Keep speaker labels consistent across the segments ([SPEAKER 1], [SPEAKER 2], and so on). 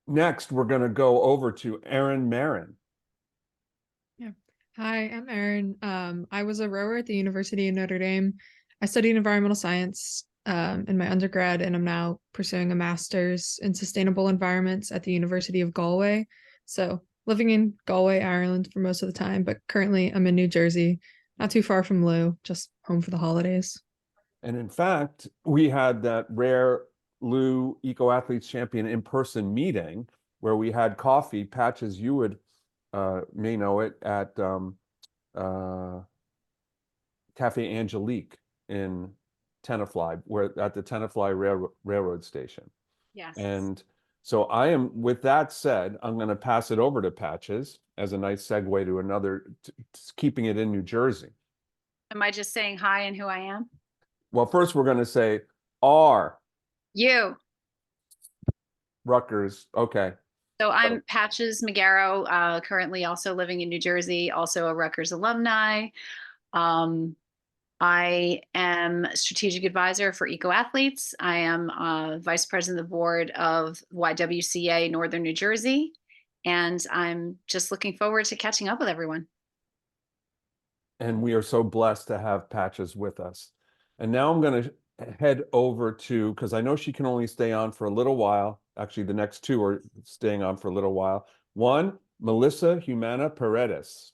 [SPEAKER 1] next, we're going to go over to Erin Marin.
[SPEAKER 2] Yeah. Hi, I'm Erin. I was a rower at the University of Notre Dame. I studied environmental science in my undergrad, and I'm now pursuing a master's in sustainable environments at the University of Galway. So, living in Galway, Ireland for most of the time, but currently I'm in New Jersey, not too far from Lou, just home for the holidays.
[SPEAKER 1] And in fact, we had that rare Lou Eco Athletes Champion in-person meeting where we had coffee. Patches, you would may know it at uh, Cafe Angelique in Tenafly, where at the Tenafly Railroad Station.
[SPEAKER 3] Yes.
[SPEAKER 1] And so I am, with that said, I'm going to pass it over to Patches as a nice segue to another, keeping it in New Jersey.
[SPEAKER 3] Am I just saying hi and who I am?
[SPEAKER 1] Well, first we're going to say R.
[SPEAKER 3] You.
[SPEAKER 1] Rutgers. Okay.
[SPEAKER 3] So I'm Patches McGarrow, currently also living in New Jersey, also a Rutgers alumni. Um, I am strategic advisor for Eco Athletes. I am vice president of the board of YWCA Northern New Jersey, and I'm just looking forward to catching up with everyone.
[SPEAKER 1] And we are so blessed to have Patches with us. And now I'm going to head over to, because I know she can only stay on for a little while. Actually, the next two are staying on for a little while. One, Melissa Humana Paredes.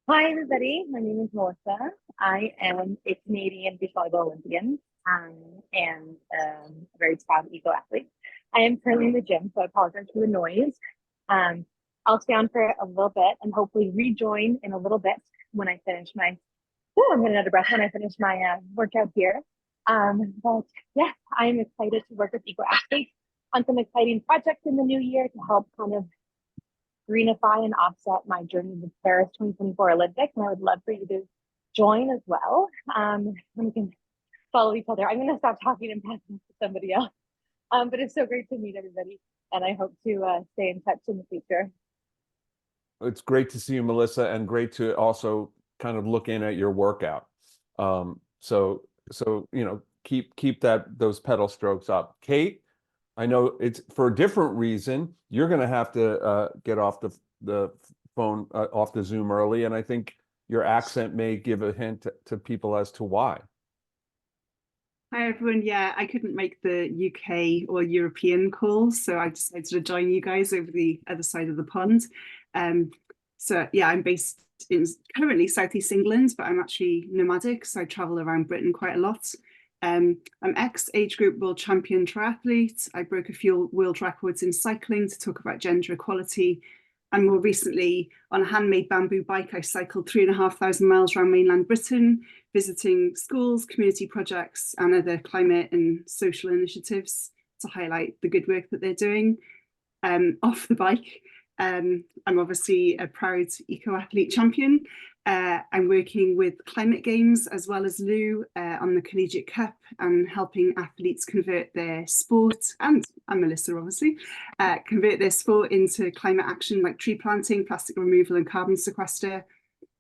[SPEAKER 4] Hi, everybody. My name is Melissa. I am a Canadian beach volleyball Olympian and a very proud eco athlete. I am currently in the gym, so I apologize for the noise. Um, I'll stay on for a little bit and hopefully rejoin in a little bit when I finish my. Oh, I'm getting out of breath when I finish my workout here. But yeah, I am excited to work with eco athletes on some exciting projects in the new year to help kind of greenify and offset my journey to the Paris 2024 Olympics. And I would love for you to join as well. And we can follow each other. I'm going to stop talking and pass it to somebody else. But it's so great to meet everybody. And I hope to stay in touch in the future.
[SPEAKER 1] It's great to see you, Melissa, and great to also kind of look in at your workout. So keep those pedal strokes up. Kate, I know it's for a different reason. You're going to have to get off the phone, off the Zoom early, and I think your accent may give a hint to people as to why.
[SPEAKER 5] Hi everyone. Yeah, I couldn't make the UK or European call, so I decided to join you guys over the other side of the pond. So yeah, I'm based in currently Southeast England, but I'm actually nomadic, so I travel around Britain quite a lot. I'm ex-age group world champion triathlete. I broke a few world records in cycling to talk about gender equality. And more recently, on a handmade bamboo bike, I cycled 3,500 miles around mainland Britain, visiting schools, community projects, and other climate and social initiatives to highlight the good work that they're doing. Off the bike, I'm obviously a proud eco-athlete champion. I'm working with Climate Games as well as Lou on the Collegiate Cup and helping athletes convert their sport, and Melissa obviously, convert their sport into climate action like tree planting, plastic removal and carbon sequester.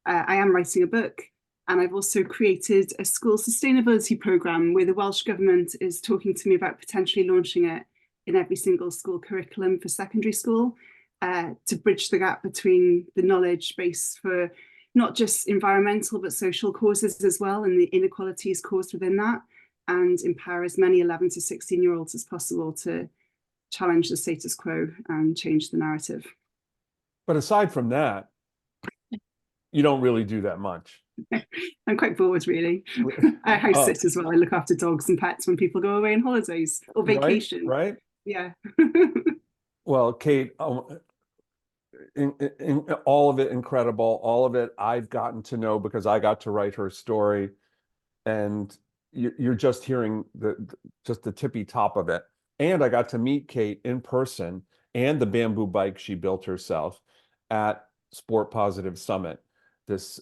[SPEAKER 5] I am writing a book, and I've also created a school sustainability programme where the Welsh Government is talking to me about potentially launching it in every single school curriculum for secondary school to bridge the gap between the knowledge base for not just environmental but social causes as well, and the inequalities caused within that, and empower as many 11 to 16-year-olds as possible to challenge the status quo and change the narrative.
[SPEAKER 1] But aside from that, you don't really do that much.
[SPEAKER 5] I'm quite bored, really. I house sit as well. I look after dogs and pets when people go away on holidays or vacation.
[SPEAKER 1] Right?
[SPEAKER 5] Yeah.
[SPEAKER 1] Well, Kate, in all of it incredible, all of it I've gotten to know because I got to write her story, and you're just hearing just the tippy top of it. And I got to meet Kate in person and the bamboo bike she built herself at Sport Positive Summit this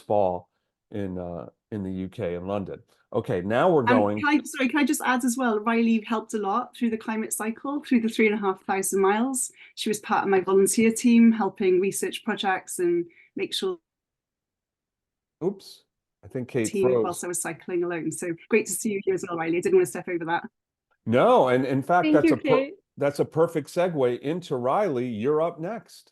[SPEAKER 1] fall in the UK in London. Okay, now we're going.
[SPEAKER 5] Can I just add as well, Riley helped a lot through the climate cycle, through the 3,500 miles. She was part of my volunteer team, helping research projects and make sure.
[SPEAKER 1] Oops, I think Kate
[SPEAKER 5] team
[SPEAKER 1] froze.
[SPEAKER 5] whilst I was cycling alone. So great to see you here as well, Riley. I didn't want to step over that.
[SPEAKER 1] No, and in fact,
[SPEAKER 2] Thank you, Kate.
[SPEAKER 1] that's a perfect segue into Riley. You're up next.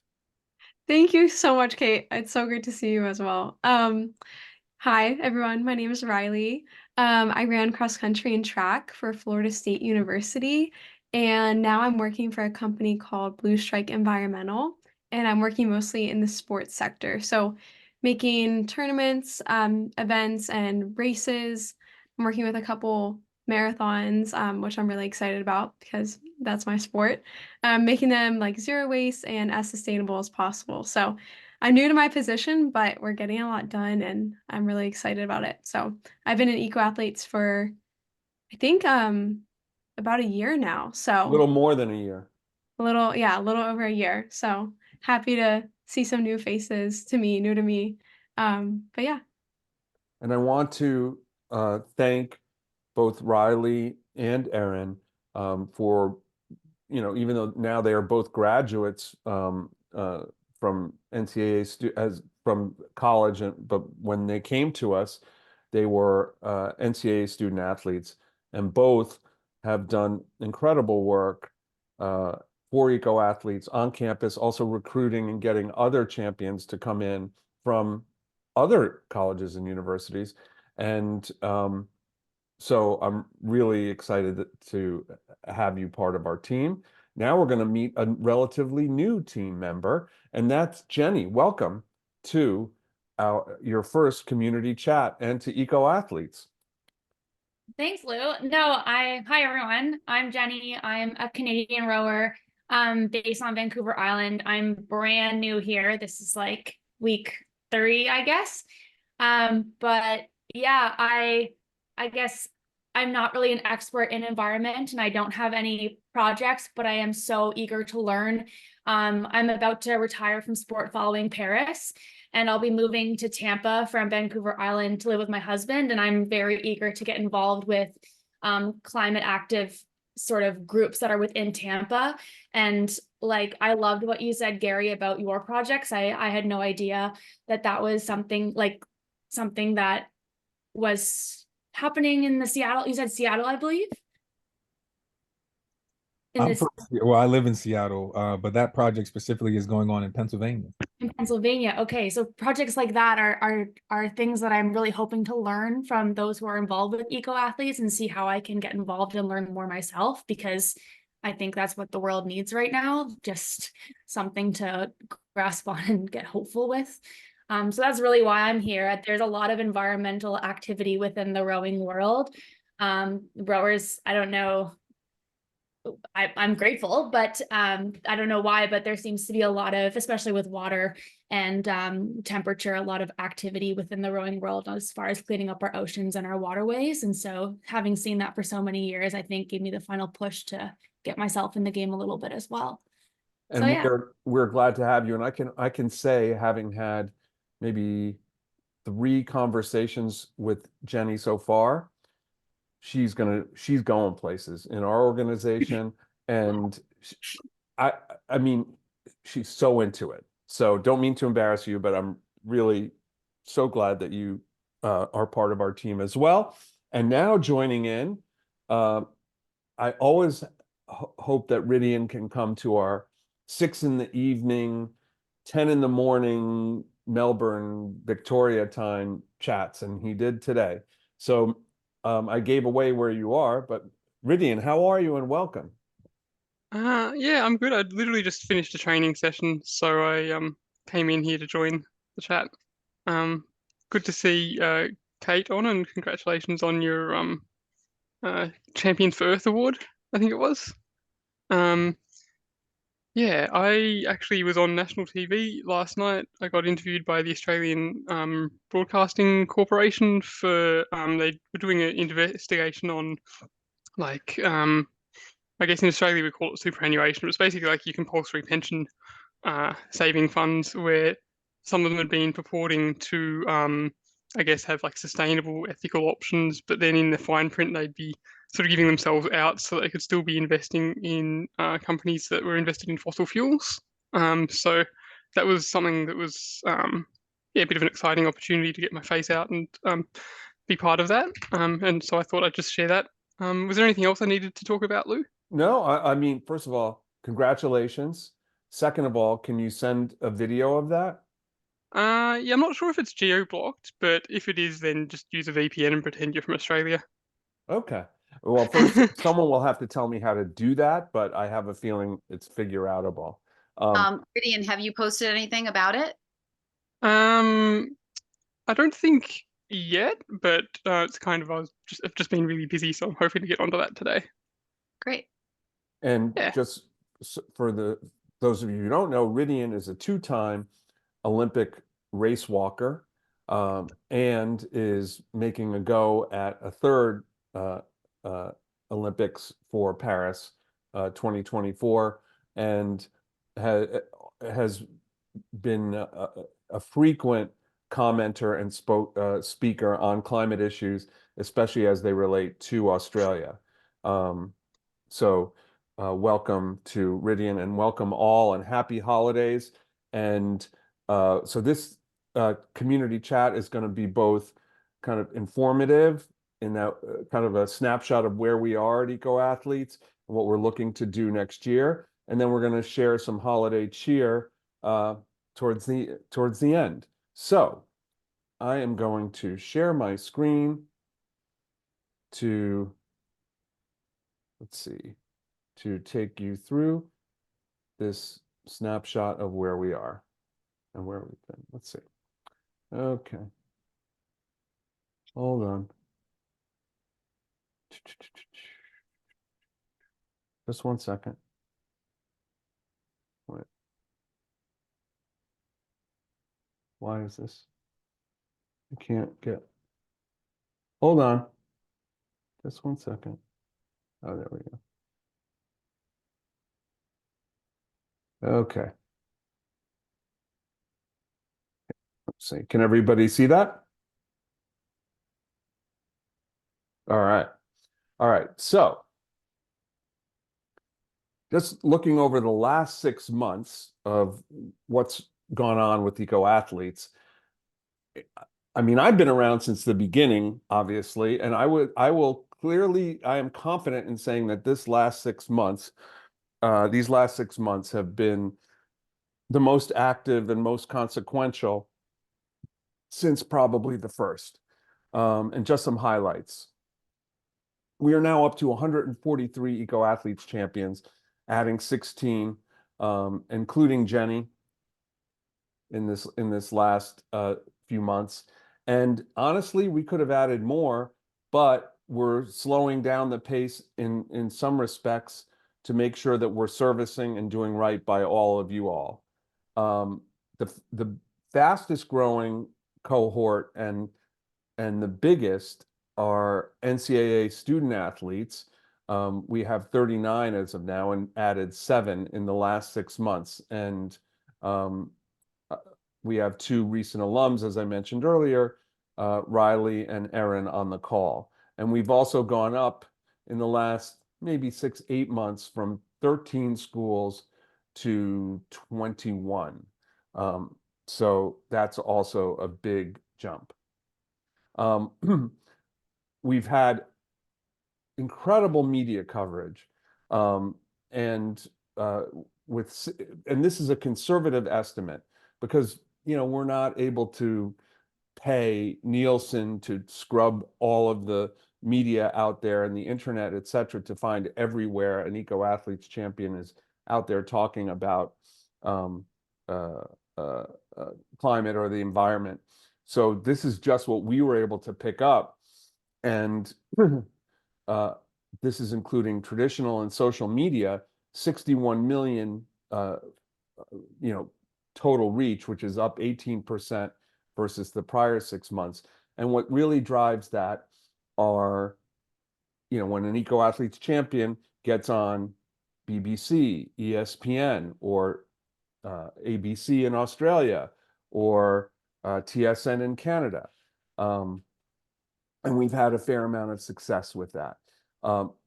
[SPEAKER 2] Thank you so much, Kate. It's so great to see you as well. Hi everyone. My name is Riley. I ran cross country and track for Florida State University, and now I'm working for a company called Blue Strike Environmental, and I'm working mostly in the sports sector. So making tournaments, events, and races. I'm working with a couple marathons, which I'm really excited about because that's my sport. Making them like zero waste and as sustainable as possible. So I'm new to my position, but we're getting a lot done and I'm really excited about it. So I've been in Eco Athletes for I think about a year now.
[SPEAKER 1] A
[SPEAKER 2] So
[SPEAKER 1] little more than a year.
[SPEAKER 2] a little over a year. So happy to see some new faces to me, new to me. But yeah.
[SPEAKER 1] And I want to thank both Riley and Erin for, even though now they are both graduates from as from college, but when they came to us, they were NCAA student athletes, and both have done incredible work for Eco Athletes on campus, also recruiting and getting other champions to come in from other colleges and universities. And so I'm really excited to have you part of our team. Now we're going to meet a relatively new team member, and that's Jenny. Welcome to your first community chat and to Eco Athletes.
[SPEAKER 6] Thanks, Lou. Hi everyone. I'm Jenny. I'm a Canadian rower, based on Vancouver Island. I'm brand new here. This is like week 3, I guess. But yeah, I guess I'm not really an expert in environment and I don't have any projects, but I am so eager to learn. I'm about to retire from sport following Paris, and I'll be moving to Tampa from Vancouver Island to live with my husband. And I'm very eager to get involved with climate active sort of groups that are within Tampa. And like, I loved what you said, Gary, about your projects. I had no idea that that was something that was happening in the Seattle. You said Seattle, I believe.
[SPEAKER 7] I live in Seattle, but that project specifically is going on in Pennsylvania.
[SPEAKER 6] In Pennsylvania. Okay, so projects like that are things that I'm really hoping to learn from those who are involved with Eco Athletes and see how I can get involved and learn more myself, because I think that's what the world needs right now, just something to grasp on and get hopeful with. So that's really why I'm here. There's a lot of environmental activity within the rowing world. Rowers, I don't know, I'm grateful, but I don't know why, but there seems to be a lot of, especially with water and temperature, a lot of activity within the rowing world as far as cleaning up our oceans and our waterways. And so having seen that for so many years, I think gave me the final push to get myself in the game a little bit as well.
[SPEAKER 1] And
[SPEAKER 6] So, yeah.
[SPEAKER 1] we're glad to have you. And I can say, having had maybe 3 conversations with Jenny so far, she's going places in our organization, and I mean, she's so into it. So don't mean to embarrass you, but I'm really so glad that you are part of our team as well. And now joining in, I always hope that Rydian can come to our 6 in the evening, 10 in the morning, Melbourne, Victoria time chats, and he did today. So I gave away where you are, but Rydian, how are you, and welcome.
[SPEAKER 8] Yeah, I'm good. I literally just finished a training session, so I came in here to join the chat. Good to see Kate on, and congratulations on your Champions for Earth award, I think it was. Yeah, I actually was on national TV last night. I got interviewed by the Australian Broadcasting Corporation for they were doing an investigation on, like, I guess in Australia we call it superannuation, but it's basically like your compulsory pension saving funds, where some of them had been purporting to, I guess, have like sustainable, ethical options, but then in the fine print they'd be sort of giving themselves out so they could still be investing in companies that were invested in fossil fuels. So that was something that was, yeah, a bit of an exciting opportunity to get my face out and be part of that. And so I thought I'd just share that Was there anything else I needed to talk about, Lou?
[SPEAKER 1] No, I mean, first of all, congratulations. Second of all, can you send a video of that?
[SPEAKER 8] Yeah, I'm not sure if it's geo-blocked, but if it is, then just use a VPN and pretend you're from Australia.
[SPEAKER 1] Okay. Well, first, someone will have to tell me how to do that, but I have a feeling it's figure outable.
[SPEAKER 3] Gideon, have you posted anything about it?
[SPEAKER 8] I don't think yet, but it's kind of I've just been really busy, so I'm hoping to get onto that today.
[SPEAKER 3] Great.
[SPEAKER 1] And
[SPEAKER 8] Yeah.
[SPEAKER 1] just for those of you who don't know, Ridian is a two-time Olympic race walker, and is making a go at a third Olympics for Paris 2024, and has been a frequent commenter and speaker on climate issues, especially as they relate to Australia. So welcome to Ridian, and welcome all, and happy holidays. And so this community chat is going to be both kind of informative in that kind of a snapshot of where we are at Eco Athletes and what we're looking to do next year. And then we're going to share some holiday cheer towards the end. So I am going to share my screen to, let's see, to take you through this snapshot of where we are and where we've been. Let's see. Okay. Hold on. Just 1 second. Wait. Why is this? I can't get. Hold on. Just 1 second. Oh, there we go. Okay. Let's see. Can everybody see that? All right. All right. So just looking over the last 6 months of what's gone on with Eco Athletes. I mean, I've been around since the beginning, obviously, and I am confident in saying that these last 6 months have been the most active and most consequential since probably the first. And just some highlights. We are now up to 143 Eco Athletes champions, adding 16, including Jenny in this last few months. And honestly, we could have added more, but we're slowing down the pace in some respects to make sure that we're servicing and doing right by all of you all. The fastest growing cohort and the biggest are NCAA student athletes. We have 39 as of now and added 7 in the last 6 months. And we have 2 recent alums, as I mentioned earlier, Riley and Erin on the call. And we've also gone up in the last maybe 6-8 months from 13 schools to 21. So that's also a big jump. We've had incredible media coverage, and this is a conservative estimate because we're not able to pay Nielsen to scrub all of the media out there and the internet, et cetera, to find everywhere an Eco Athletes champion is out there talking about climate or the environment. So this is just what we were able to pick up. And this is including traditional and social media, 61 million, total reach, which is up 18% versus the prior 6 months. And what really drives that are, when an Eco Athletes champion gets on BBC, ESPN, or ABC in Australia, or TSN in Canada. And we've had a fair amount of success with that.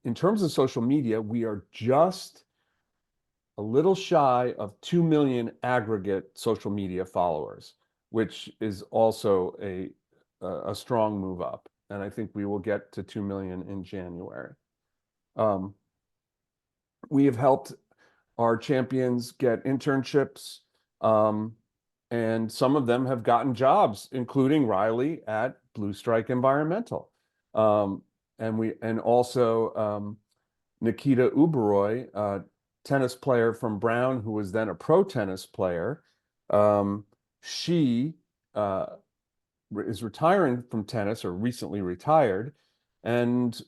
[SPEAKER 1] In terms of social media, we are just a little shy of 2 million aggregate social media followers, which is also a strong move up. And I think we will get to 2 million in January. We have helped our champions get internships, and some of them have gotten jobs, including Riley at Blue Strike Environmental. And also Nikita Uberoy, tennis player from Brown, who was then a pro tennis player. She is retiring from tennis, or recently retired, and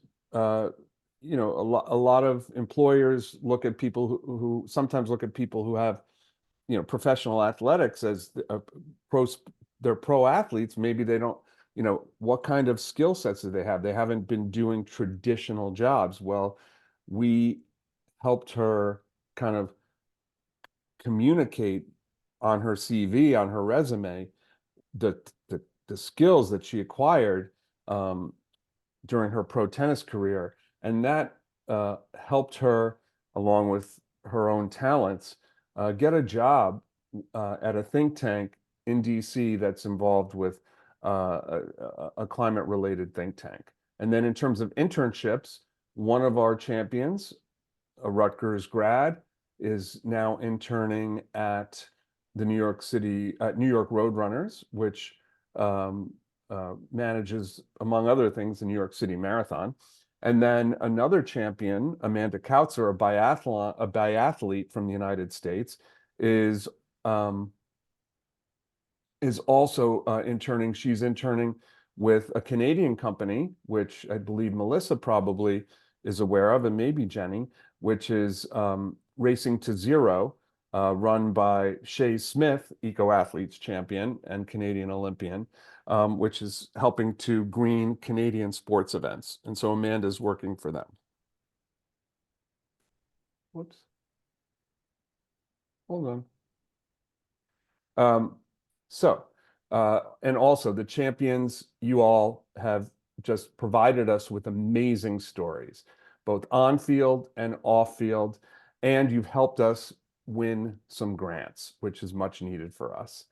[SPEAKER 1] you know, a lot of employers look at people who sometimes look at people who have, you know, professional athletics as they're pro athletes. Maybe they don't, you know, what kind of skill sets do they have? They haven't been doing traditional jobs. Well, we helped her kind of communicate on her CV, on her resume, the skills that she acquired during her pro tennis career, and that helped her, along with her own talents, get a job at a think tank in DC that's involved with a climate-related think tank. And then in terms of internships, one of our champions, a Rutgers grad, is now interning at the New York Roadrunners, which manages, among other things, the New York City Marathon. And then another champion, Amanda Kautzer, a biathlete from the United States, is also interning. She's interning with a Canadian company, which I believe Melissa probably is aware of, and maybe Jenny, which is Racing to Zero, run by Shay Smith, Eco Athletes champion and Canadian Olympian, which is helping to green Canadian sports events. And so Amanda's working for them. Whoops. Hold on. And also the champions, you all have just provided us with amazing stories, both on field and off field, and you've helped us win some grants, which is much needed for us.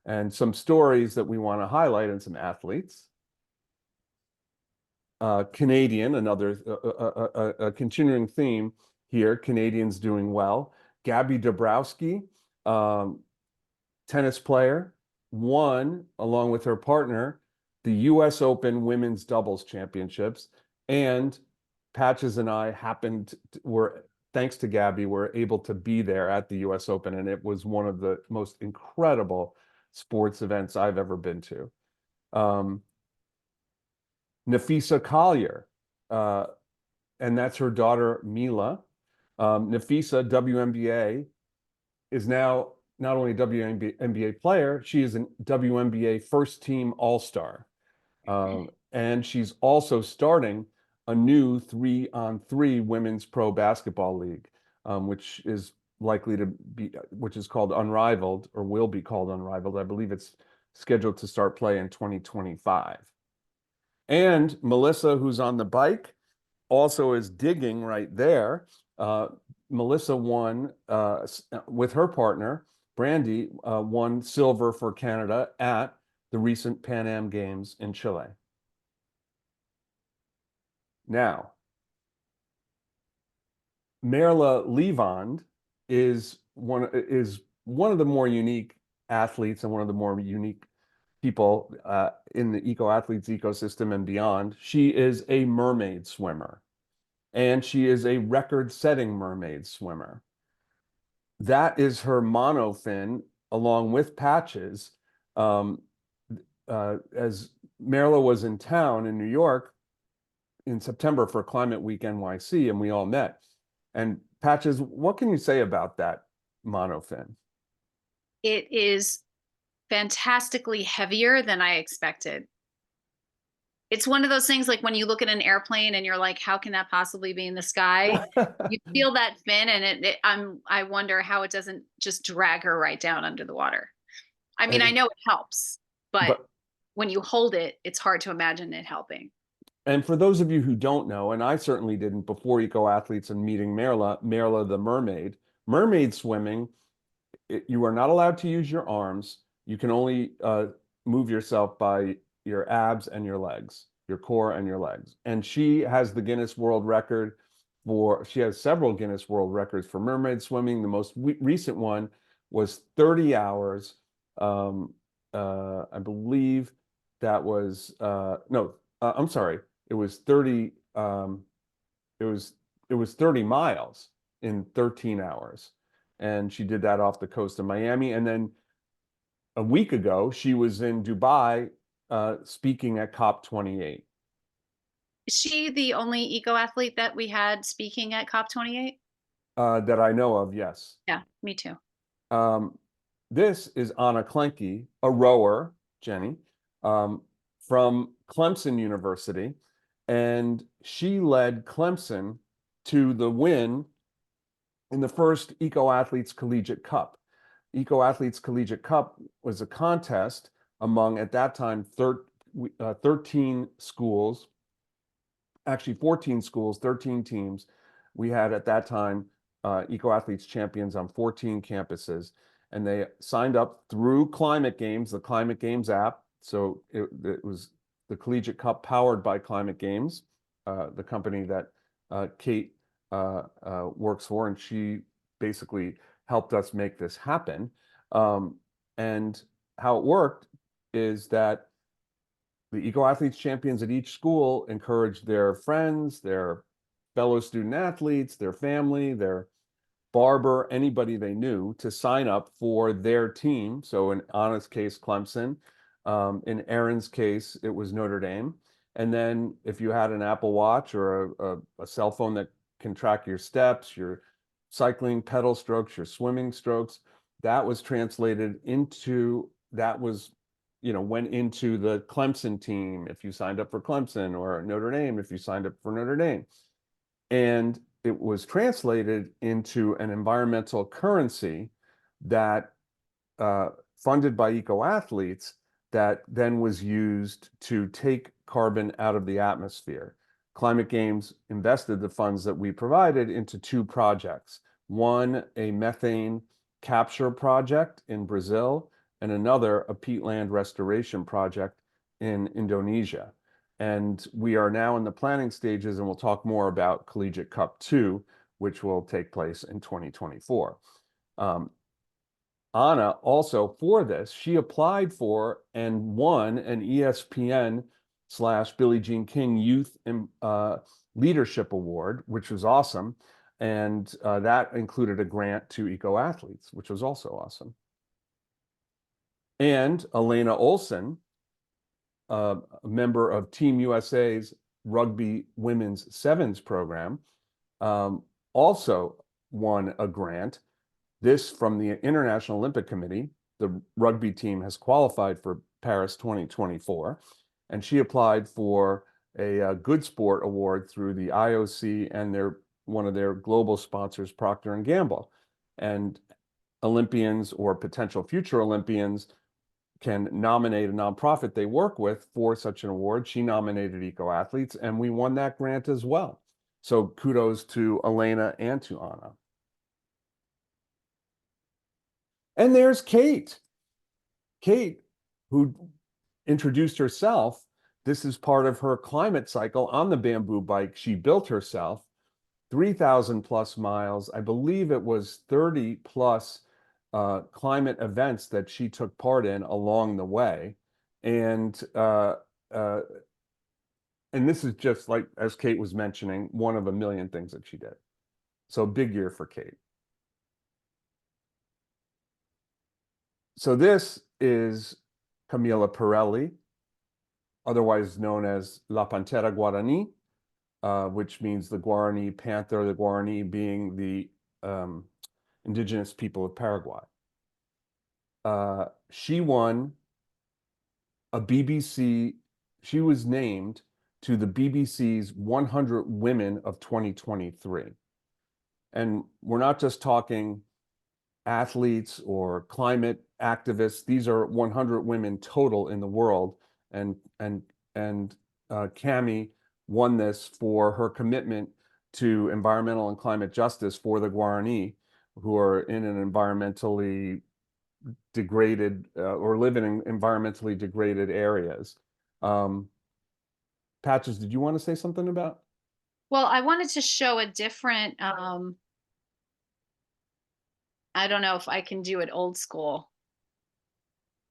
[SPEAKER 1] And some stories that we want to highlight, and some athletes. Canadian, another a continuing theme here, Canadians doing well. Gabby Dabrowski, tennis player, won, along with her partner, the US Open Women's Doubles Championships. And Patches and I thanks to Gabby, were able to be there at the US Open, and it was one of the most incredible sports events I've ever been to. Nafisa Collier, and that's her daughter, Mila. Nafisa, WNBA, is now not only a WNBA player, she is a WNBA first team All-Star. And she's also starting a new 3-on-3 women's pro basketball league, which is called Unrivaled, or will be called Unrivaled. I believe it's scheduled to start play in 2025. And Melissa, who's on the bike, also is digging right there. Melissa won, with her partner, Brandy, won silver for Canada at the recent Pan Am Games in Chile. Now, Merla Levand is one of the more unique athletes and one of the more unique people in the Eco Athletes ecosystem and beyond. She is a mermaid swimmer, and she is a record-setting mermaid swimmer. That is her monofin, along with Patches. As Merla was in town in New York in September for Climate Week NYC, and we all met. And Patches, what can you say about that monofin?
[SPEAKER 3] It is fantastically heavier than I expected. It's one of those things, like when you look at an airplane and you're like, how can that possibly be in the sky? You feel that fin, and I wonder how it doesn't just drag her right down under the water. I mean, I know it helps, but when you hold it, it's hard to imagine it helping.
[SPEAKER 1] And for those of you who don't know, and I certainly didn't before Eco Athletes and meeting Merla the mermaid swimming, you are not allowed to use your arms. You can only move yourself by your abs and your legs, your core and your legs. And she has the Guinness World Record she has several Guinness World Records for mermaid swimming. The most recent one was 30 hours. I believe that was no, I'm sorry. It was 30 it was 30 miles in 13 hours. And she did that off the coast of Miami. And then a week ago, she was in Dubai speaking at COP28.
[SPEAKER 3] Is she the only eco athlete that we had speaking at COP28?
[SPEAKER 1] That I know of, yes.
[SPEAKER 3] Yeah, me too.
[SPEAKER 1] This is Anna Klenke, a rower, Jenny, from Clemson University. And she led Clemson to the win in the first Eco Athletes Collegiate Cup. Eco Athletes Collegiate Cup was a contest among, at that time, 13 schools, actually 14 schools, 13 teams. We had at that time Eco Athletes champions on 14 campuses, and they signed up through Climate Games, the Climate Games app. So it was the Collegiate Cup powered by Climate Games, the company that Kate works for, and she basically helped us make this happen. And how it worked is that the Eco Athletes champions at each school encouraged their friends, their fellow student athletes, their family, their barber, anybody they knew to sign up for their team. So in Anna's case, Clemson. In Erin's case, it was Notre Dame. And then if you had an Apple Watch or a cell phone that can track your steps, your cycling pedal strokes, your swimming strokes, that was translated into, went into the Clemson team if you signed up for Clemson, or Notre Dame if you signed up for Notre Dame. And it was translated into an environmental currency that funded by Eco Athletes that then was used to take carbon out of the atmosphere. Climate Games invested the funds that we provided into two projects. One, a methane capture project in Brazil, and another, a peatland restoration project in Indonesia. And we are now in the planning stages, and we'll talk more about Collegiate Cup 2, which will take place in 2024. Anna also, for this, she applied for and won an ESPN/Billie Jean King Youth Leadership Award, which was awesome. And that included a grant to Eco Athletes, which was also awesome. And Elena Olsen, a member of Team USA's Rugby Women's Sevens program, also won a grant. This from the International Olympic Committee. The rugby team has qualified for Paris 2024, and she applied for a Good Sport Award through the IOC and one of their global sponsors, Procter & Gamble. And Olympians or potential future Olympians can nominate a nonprofit they work with for such an award. She nominated Eco Athletes, and we won that grant as well. So kudos to Elena and to Anna. And there's Kate. Kate, who introduced herself. This is part of her climate cycle on the Bamboo bike she built herself. 3,000 plus miles. I believe it was 30 plus climate events that she took part in along the way. And this is just like, as Kate was mentioning, one of a million things that she did. So big year for Kate. So this is Camila Pirelli, otherwise known as La Pantera Guarani, which means the Guarani panther, the Guarani being the indigenous people of Paraguay. She won a BBC, she was named to the BBC's 100 Women of 2023. And we're not just talking athletes or climate activists. These are 100 women total in the world. And Cami won this for her commitment to environmental and climate justice for the Guarani, who are in an environmentally degraded or live in environmentally degraded areas. Patches, did you want to say something about?
[SPEAKER 3] Well, I wanted to show a different, I don't know if I can do it old school.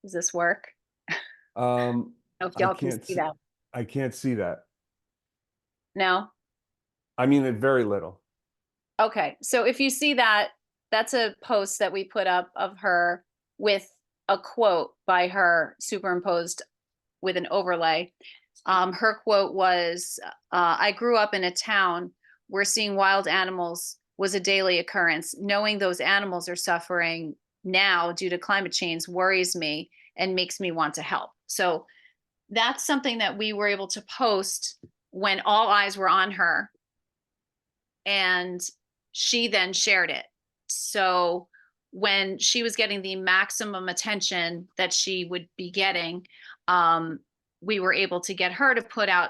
[SPEAKER 3] Does this work? If
[SPEAKER 1] I
[SPEAKER 3] y'all can
[SPEAKER 1] can't
[SPEAKER 3] see
[SPEAKER 1] see,
[SPEAKER 3] that.
[SPEAKER 1] I can't see that.
[SPEAKER 3] No?
[SPEAKER 1] I mean, it very little.
[SPEAKER 3] Okay, so if you see that, that's a post that we put up of her with a quote by her superimposed with an overlay. Her quote was, I grew up in a town where seeing wild animals was a daily occurrence. Knowing those animals are suffering now due to climate change worries me and makes me want to help. So that's something that we were able to post when all eyes were on her. And she then shared it. So when she was getting the maximum attention that she would be getting, we were able to get her to put out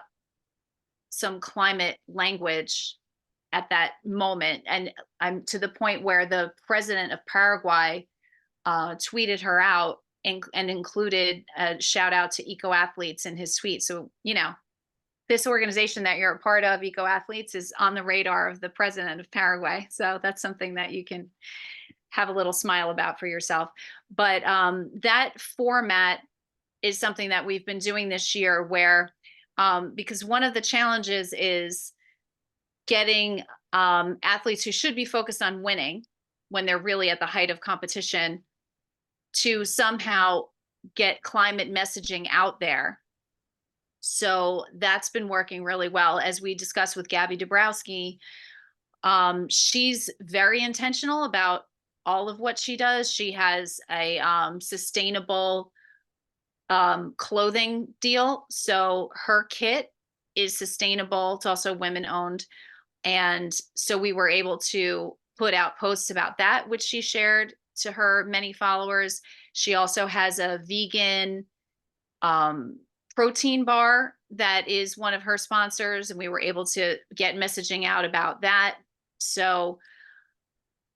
[SPEAKER 3] some climate language at that moment. And I'm to the point where the president of Paraguay tweeted her out and included a shout out to eco athletes in his tweet. So, you know, this organization that you're a part of, Eco Athletes, is on the radar of the president of Paraguay. So that's something that you can have a little smile about for yourself. But that format is something that we've been doing this year where, because one of the challenges is getting athletes who should be focused on winning when they're really at the height of competition to somehow get climate messaging out there. So that's been working really well. As we discussed with Gabby Dabrowski, she's very intentional about all of what she does. She has a sustainable clothing deal. So her kit is sustainable. It's also women owned. And so we were able to put out posts about that, which she shared to her many followers. She also has a vegan protein bar that is one of her sponsors, and we were able to get messaging out about that. So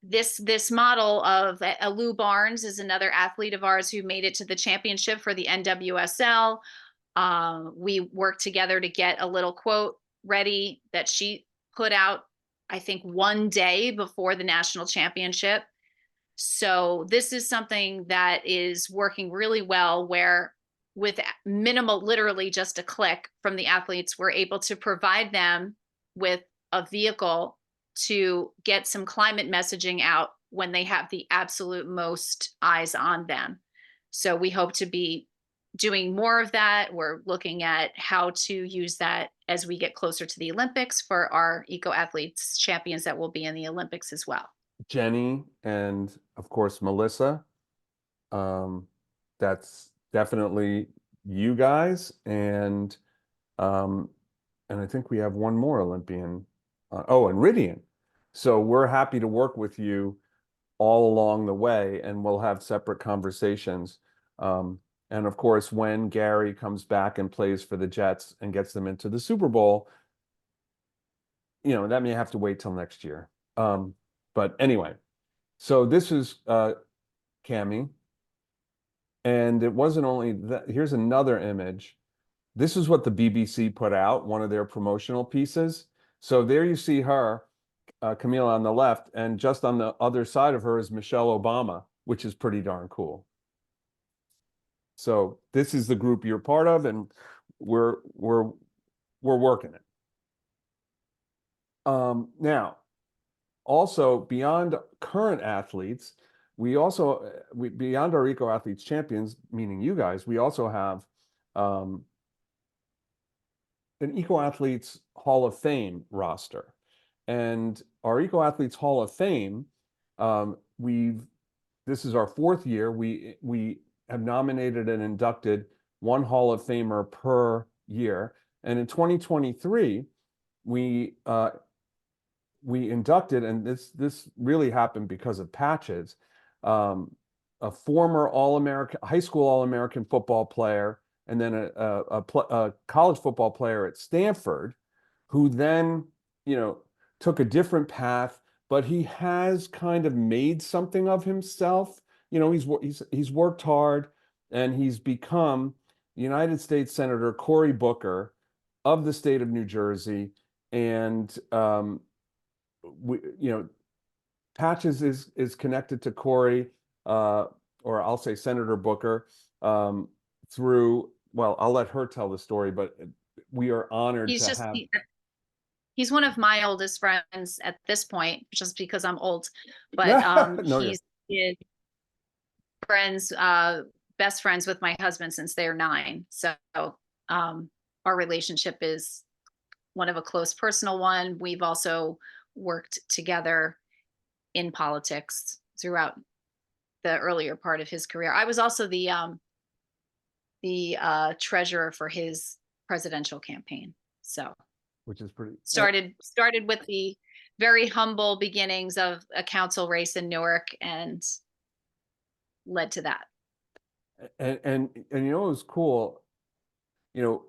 [SPEAKER 3] this model of Lou Barnes is another athlete of ours who made it to the championship for the NWSL. We worked together to get a little quote ready that she put out, I think, one day before the national championship. So this is something that is working really well, where with minimal, literally just a click from the athletes, we're able to provide them with a vehicle to get some climate messaging out when they have the absolute most eyes on them. So we hope to be doing more of that. We're looking at how to use that as we get closer to the Olympics for our eco athletes champions that will be in the Olympics as well.
[SPEAKER 1] Jenny and of course Melissa. That's definitely you guys, and I think we have one more Olympian. Oh, and Ridian. So we're happy to work with you all along the way, and we'll have separate conversations. And of course, when Gary comes back and plays for the Jets and gets them into the Super Bowl, you know, that may have to wait till next year. But anyway, so this is Cami. And it wasn't only that. Here's another image. This is what the BBC put out, one of their promotional pieces. So there you see her, Camila on the left, and just on the other side of her is Michelle Obama, which is pretty darn cool. So this is the group you're part of, and we're working it. Now, also beyond current athletes, we also beyond our eco athletes champions, meaning you guys, we also have an eco athletes Hall of Fame roster, and our eco athletes Hall of Fame, this is our 4th year. We have nominated and inducted one Hall of Famer per year, and in 2023 we inducted, and this really happened because of Patches, a former All-American, high school All-American football player, and then a college football player at Stanford, who then, you know, took a different path, but he has kind of made something of himself. You know, he's worked hard, and he's become United States Senator Cory Booker of the state of New Jersey. and we, you know, Patches is connected to Cory, or I'll say Senator Booker, through, well, I'll let her tell the story, but we are honored
[SPEAKER 3] He's
[SPEAKER 1] to
[SPEAKER 3] just
[SPEAKER 1] have.
[SPEAKER 3] he's one of my oldest friends at this point, just because I'm old. But
[SPEAKER 1] No,
[SPEAKER 3] he's been friends, best friends with my husband since they're 9. So our relationship is one of a close personal one. We've also worked together in politics throughout the earlier part of his career. I was also the treasurer for his presidential campaign. So
[SPEAKER 1] which is pretty
[SPEAKER 3] started with the very humble beginnings of a council race in Newark and led to that.
[SPEAKER 1] and you know, it was cool, you know,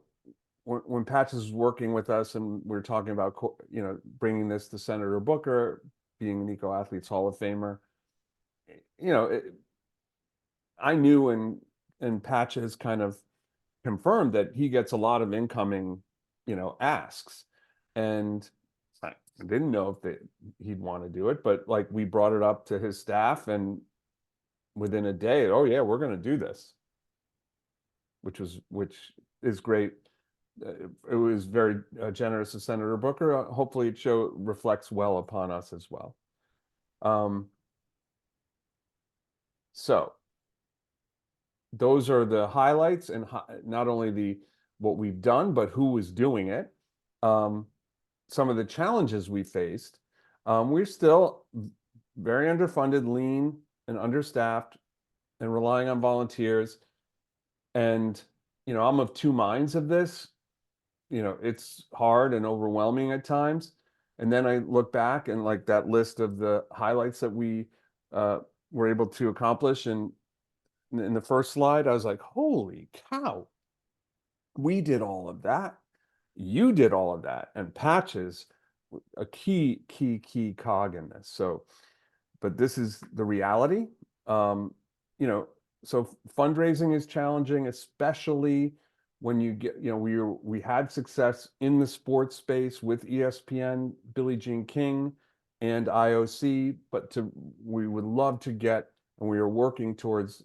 [SPEAKER 1] when Patches was working with us and we were talking about, you know, bringing this to Senator Booker, being an Eco Athletes Hall of Famer, you know, I knew, and Patches kind of confirmed that he gets a lot of incoming, you know, asks, and I didn't know if he'd want to do it, but like we brought it up to his staff, and within a day, oh yeah, we're going to do this, which is great. It was very generous of Senator Booker. Hopefully it reflects well upon us as well. So those are the highlights, and not only what we've done, but who is doing it. Some of the challenges we faced. We're still very underfunded, lean, and understaffed, and relying on volunteers. And, you know, I'm of two minds of this. You know, it's hard and overwhelming at times. And then I look back and like that list of the highlights that we were able to accomplish. And in the first slide, I was like, holy cow, we did all of that. You did all of that. And Patches, a key cog in this. So, but this is the reality. You know, so fundraising is challenging, especially when you get, you know, we had success in the sports space with ESPN, Billie Jean King, and IOC, but we would love to get, and we are working towards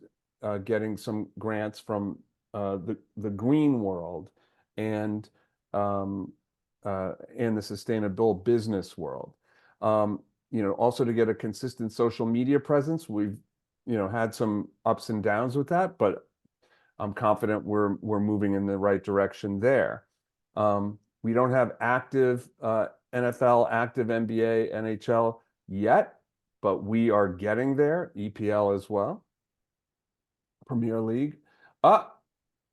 [SPEAKER 1] getting some grants from the green world and the sustainable business world. You know, also to get a consistent social media presence. We've, you know, had some ups and downs with that, but I'm confident we're moving in the right direction there. We don't have active NFL, active NBA, NHL yet, but we are getting there. EPL as well. Premier League.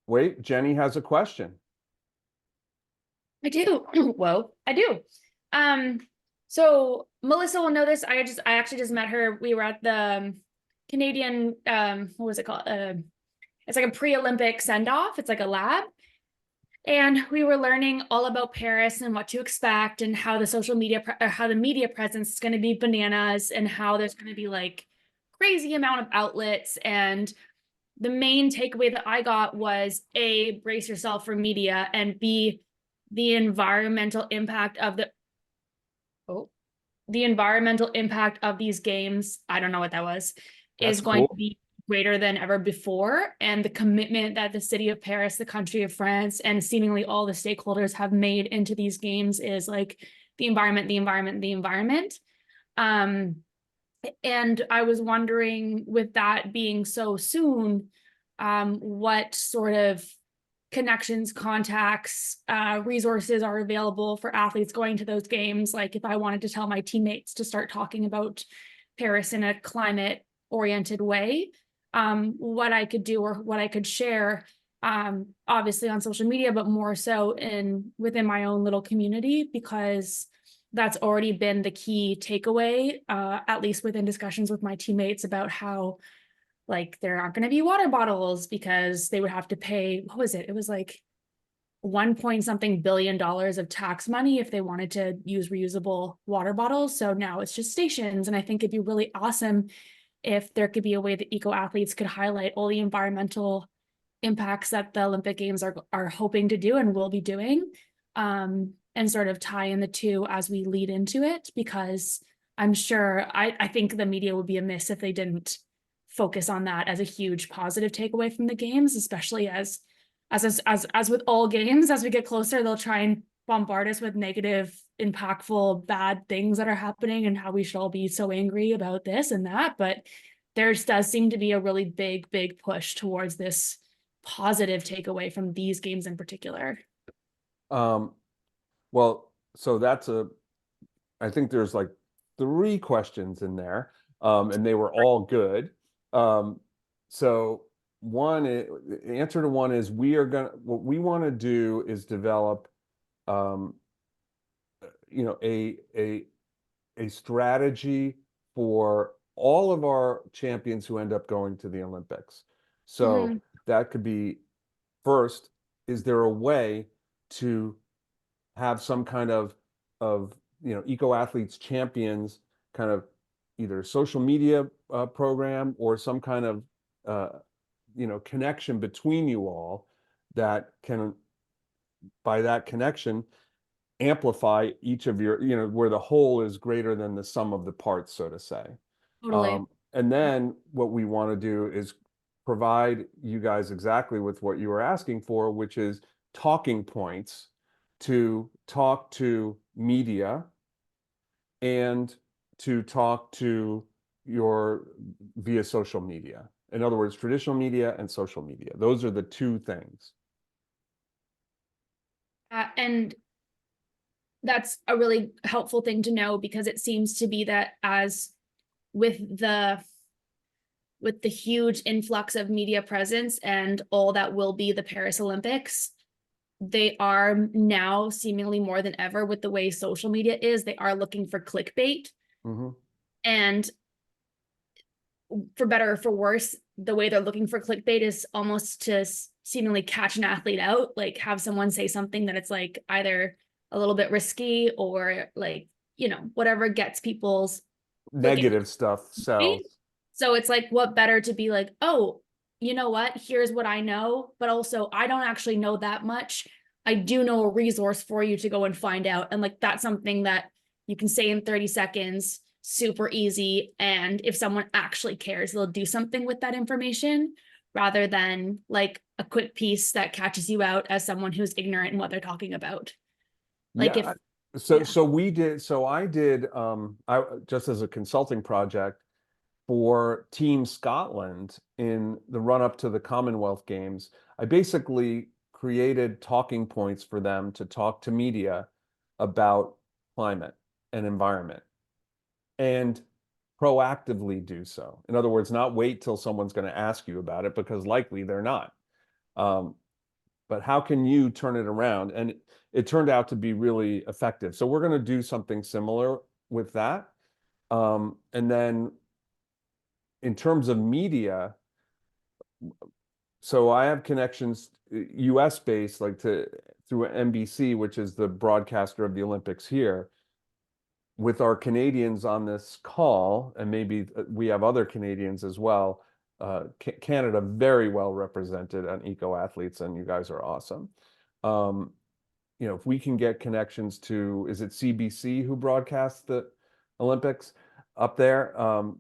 [SPEAKER 1] Wait, Jenny has a question.
[SPEAKER 6] I do. Whoa, I do. So Melissa will know this. I actually just met her. We were at the Canadian, what was it called? It's like a pre-Olympic send-off. It's like a lab. And we were learning all about Paris and what to expect, and how the social media, how the media presence is going to be bananas, and how there's going to be like crazy amount of outlets. And the main takeaway that I got was A, brace yourself for media, and B, the environmental impact of these games, I don't know what that was, is going to be greater than ever before. And the commitment that the city of Paris, the country of France, and seemingly all the stakeholders have made into these games is like the environment. And I was wondering, with that being so soon, what sort of connections, contacts, resources are available for athletes going to those games. Like if I wanted to tell my teammates to start talking about Paris in a climate-oriented way, what I could do or what I could share, obviously on social media, but more so within my own little community, because that's already been the key takeaway, at least within discussions with my teammates, about how like there aren't going to be water bottles because they would have to pay, what was it? It was like $1 billion of tax money if they wanted to use reusable water bottles. So now it's just stations. And I think it'd be really awesome if there could be a way that Eco Athletes could highlight all the environmental impacts that the Olympic Games are hoping to do and will be doing. And and sort of tie in the two as we lead into it, because I'm sure I think the media would be amiss if they didn't focus on that as a huge positive takeaway from the games, especially as with all games, as we get closer, they'll try and bombard us with negative, impactful, bad things that are happening and how we should all be so angry about this and that. But there does seem to be a really big push towards this positive takeaway from these games in particular.
[SPEAKER 1] Well, so I think there's like 3 questions in there, and they were all good. So the answer to one is what we want to do is develop, a strategy for all of our champions who end up going to the Olympics. So that could be, first, is there a way to have some kind of Eco Athletes Champions kind of either social media program or some kind of connection between you all that can, by that connection, amplify each of your, where the whole is greater than the sum of the parts, so to say.
[SPEAKER 6] Totally.
[SPEAKER 1] And then what we want to do is provide you guys exactly with what you were asking for, which is talking points to talk to media and to talk to your via social media. In other words, traditional media and social media. Those are the 2 things.
[SPEAKER 6] And that's a really helpful thing to know, because it seems to be that as with the huge influx of media presence and all that will be the Paris Olympics, they are now seemingly more than ever, with the way social media is, they are looking for clickbait. And for better or for worse, the way they're looking for clickbait is almost to seemingly catch an athlete out, like have someone say something that it's like either a little bit risky or like, whatever gets people's
[SPEAKER 1] Negative stuff sells.
[SPEAKER 6] So it's like, what better to be like, oh, you know what, here's what I know, but also I don't actually know that much. I do know a resource for you to go and find out. And like, that's something that you can say in 30 seconds, super easy. And if someone actually cares, they'll do something with that information, rather than like a quick piece that catches you out as someone who's ignorant in what they're talking about. Like
[SPEAKER 1] Yeah. I did, I just as a consulting project for Team Scotland in the run up to the Commonwealth Games, I basically created talking points for them to talk to media about climate and environment, and proactively do so. In other words, not wait till someone's going to ask you about it, because likely they're not. But how can you turn it around? And it turned out to be really effective. So we're going to do something similar with that. And then in terms of media, so I have connections US based, like through NBC, which is the broadcaster of the Olympics here, with our Canadians on this call, and maybe we have other Canadians as well. Canada very well represented on Eco Athletes, and you guys are awesome. If we can get connections to, is it CBC who broadcasts the Olympics up there?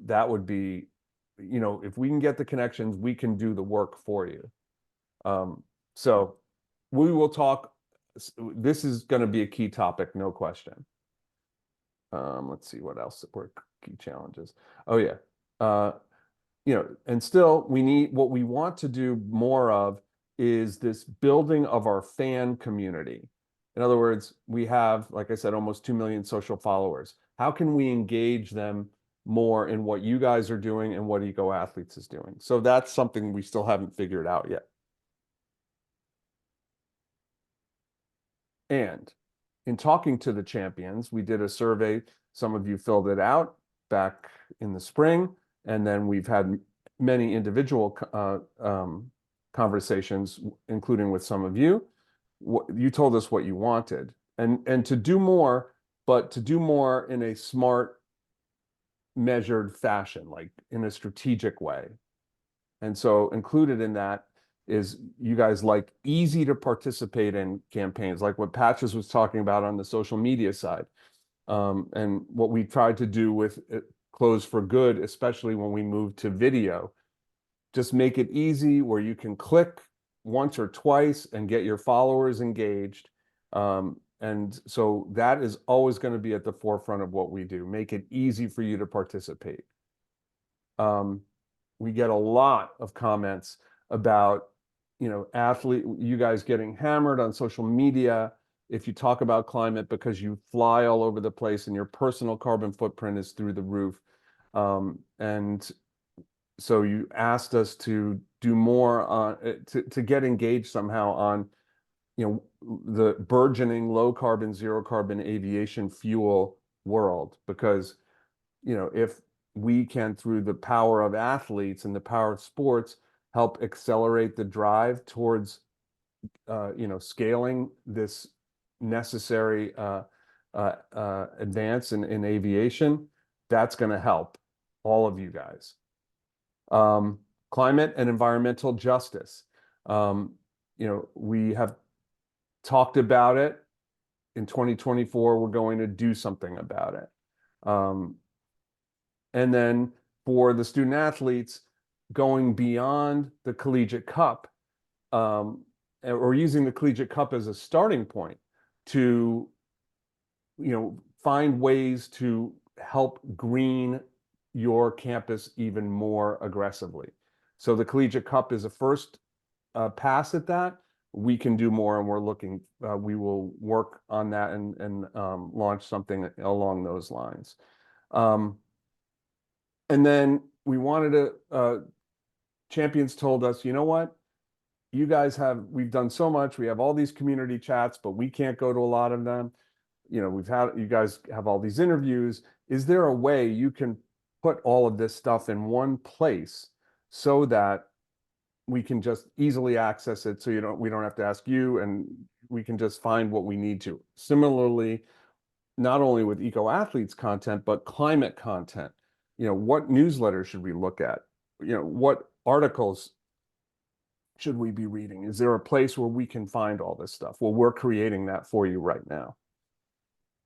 [SPEAKER 1] That would be, if we can get the connections, we can do the work for you. So we will talk. This is going to be a key topic, no question. Let's see what else were key challenges. Oh yeah. And still what we want to do more of is this building of our fan community. In other words, we have, like I said, almost 2 million social followers. How can we engage them more in what you guys are doing and what Eco Athletes is doing? So that's something we still haven't figured out yet. And in talking to the champions, we did a survey. Some of you filled it out back in the spring, and then we've had many individual conversations, including with some of you. You told us what you wanted, and to do more, but to do more in a smart, measured fashion, like in a strategic way. And so included in that is you guys like easy to participate in campaigns, like what Patches was talking about on the social media side. And what we tried to do with Clothes for Good, especially when we moved to video, just make it easy where you can click once or twice and get your followers engaged. And so that is always going to be at the forefront of what we do. Make it easy for you to participate. We get a lot of comments about, you guys getting hammered on social media if you talk about climate because you fly all over the place and your personal carbon footprint is through the roof. And so you asked us to do more on to get engaged somehow on, the burgeoning low carbon, zero carbon aviation fuel world, because, if we can, through the power of athletes and the power of sports, help accelerate the drive towards, scaling this necessary advance in aviation, that's going to help all of you guys. Climate and environmental justice. We have talked about it. In 2024, we're going to do something about it. And then for the student athletes, going beyond the Collegiate Cup, or using the Collegiate Cup as a starting point to, find ways to help green your campus even more aggressively. So the Collegiate Cup is a first pass at that. We can do more, and we're looking, we will work on that and launch something along those lines. And then we wanted to, Champions told us, you know what? You guys we've done so much. We have all these community chats, but we can't go to a lot of them. You guys have all these interviews. Is there a way you can put all of this stuff in one place so that we can just easily access it, so we don't have to ask you, and we can just find what we need to? Similarly, not only with Eco Athletes content, but climate content. What newsletters should we look at? What articles should we be reading? Is there a place where we can find all this stuff? Well, we're creating that for you right now.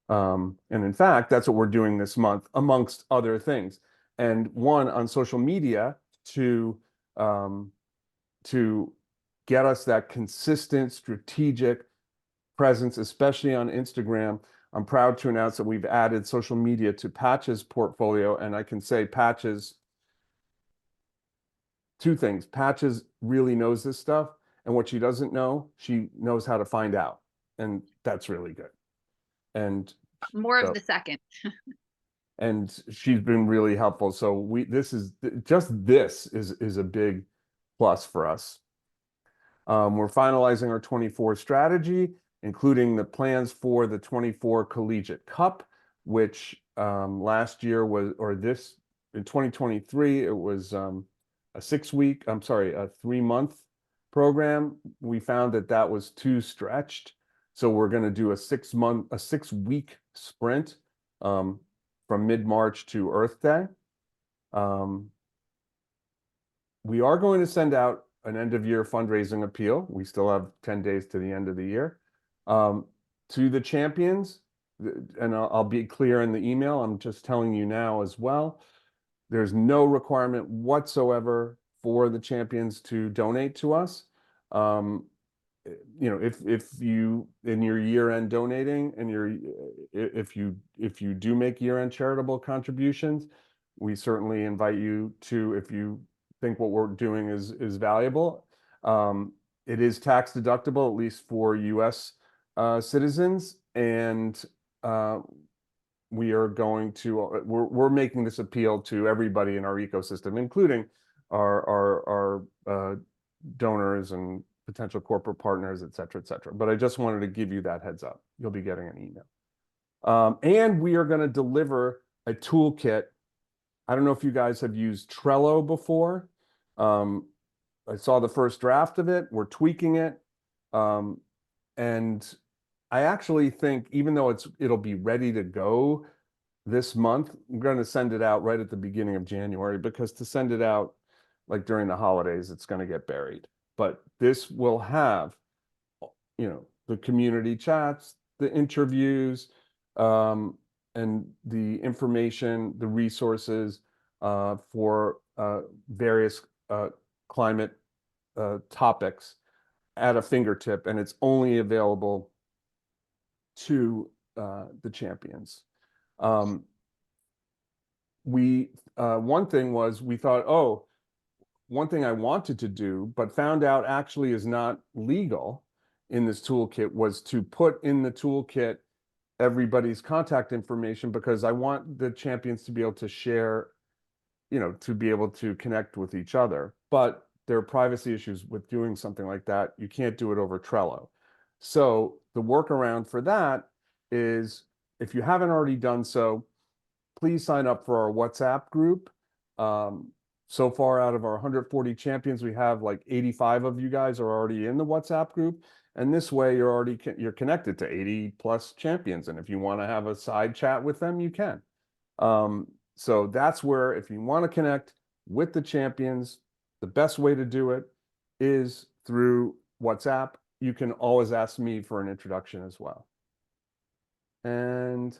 [SPEAKER 1] And in fact, that's what we're doing this month, amongst other things. And one, on social media, to get us that consistent strategic presence, especially on Instagram. I'm proud to announce that we've added social media to Patches' portfolio, and I can say Patches, two things. Patches really knows this stuff, and what she doesn't know, she knows how to find out, and that's really good. And
[SPEAKER 3] More of the second.
[SPEAKER 1] And she's been really helpful. So this is a big plus for us. We're finalizing our 24 strategy, including the plans for the 24 Collegiate Cup, which last year was, in 2023, it was a 3-month program. We found that was too stretched. So we're going to do a 6-week sprint from mid-March to Earth Day. We are going to send out an end-of-year fundraising appeal. We still have 10 days to the end of the year. To the champions, and I'll be clear in the email, I'm just telling you now as well, there's no requirement whatsoever for the champions to donate to us. If you, in your year-end donating, and if you do make year-end charitable contributions, we certainly invite you to, if you think what we're doing is valuable. It is tax deductible, at least for US citizens, and we're making this appeal to everybody in our ecosystem, including our donors and potential corporate partners, et cetera, et cetera. But I just wanted to give you that heads up. You'll be getting an email. And we are going to deliver a toolkit. I don't know if you guys have used Trello before. I saw the first draft of it. We're tweaking it. And I actually think, even though it'll be ready to go this month, I'm going to send it out right at the beginning of January, because to send it out like during the holidays, it's going to get buried. but this will have, you know, the community chats, the interviews, and the information, the resources for various climate topics at a fingertip, and it's only available to the champions. One thing was, we thought, oh, one thing I wanted to do, but found out actually is not legal in this toolkit, was to put in the toolkit everybody's contact information, because I want the champions to be able to share, you know, to be able to connect with each other. But there are privacy issues with doing something like that. You can't do it over Trello. So the workaround for that is, if you haven't already done so, please sign up for our WhatsApp group. So far, out of our 140 champions, we have like 85 of you guys are already in the WhatsApp group. And this way you're connected to 80 plus champions. And if you want to have a side chat with them, you can. So that's where, if you want to connect with the champions, the best way to do it is through WhatsApp. You can always ask me for an introduction as well. And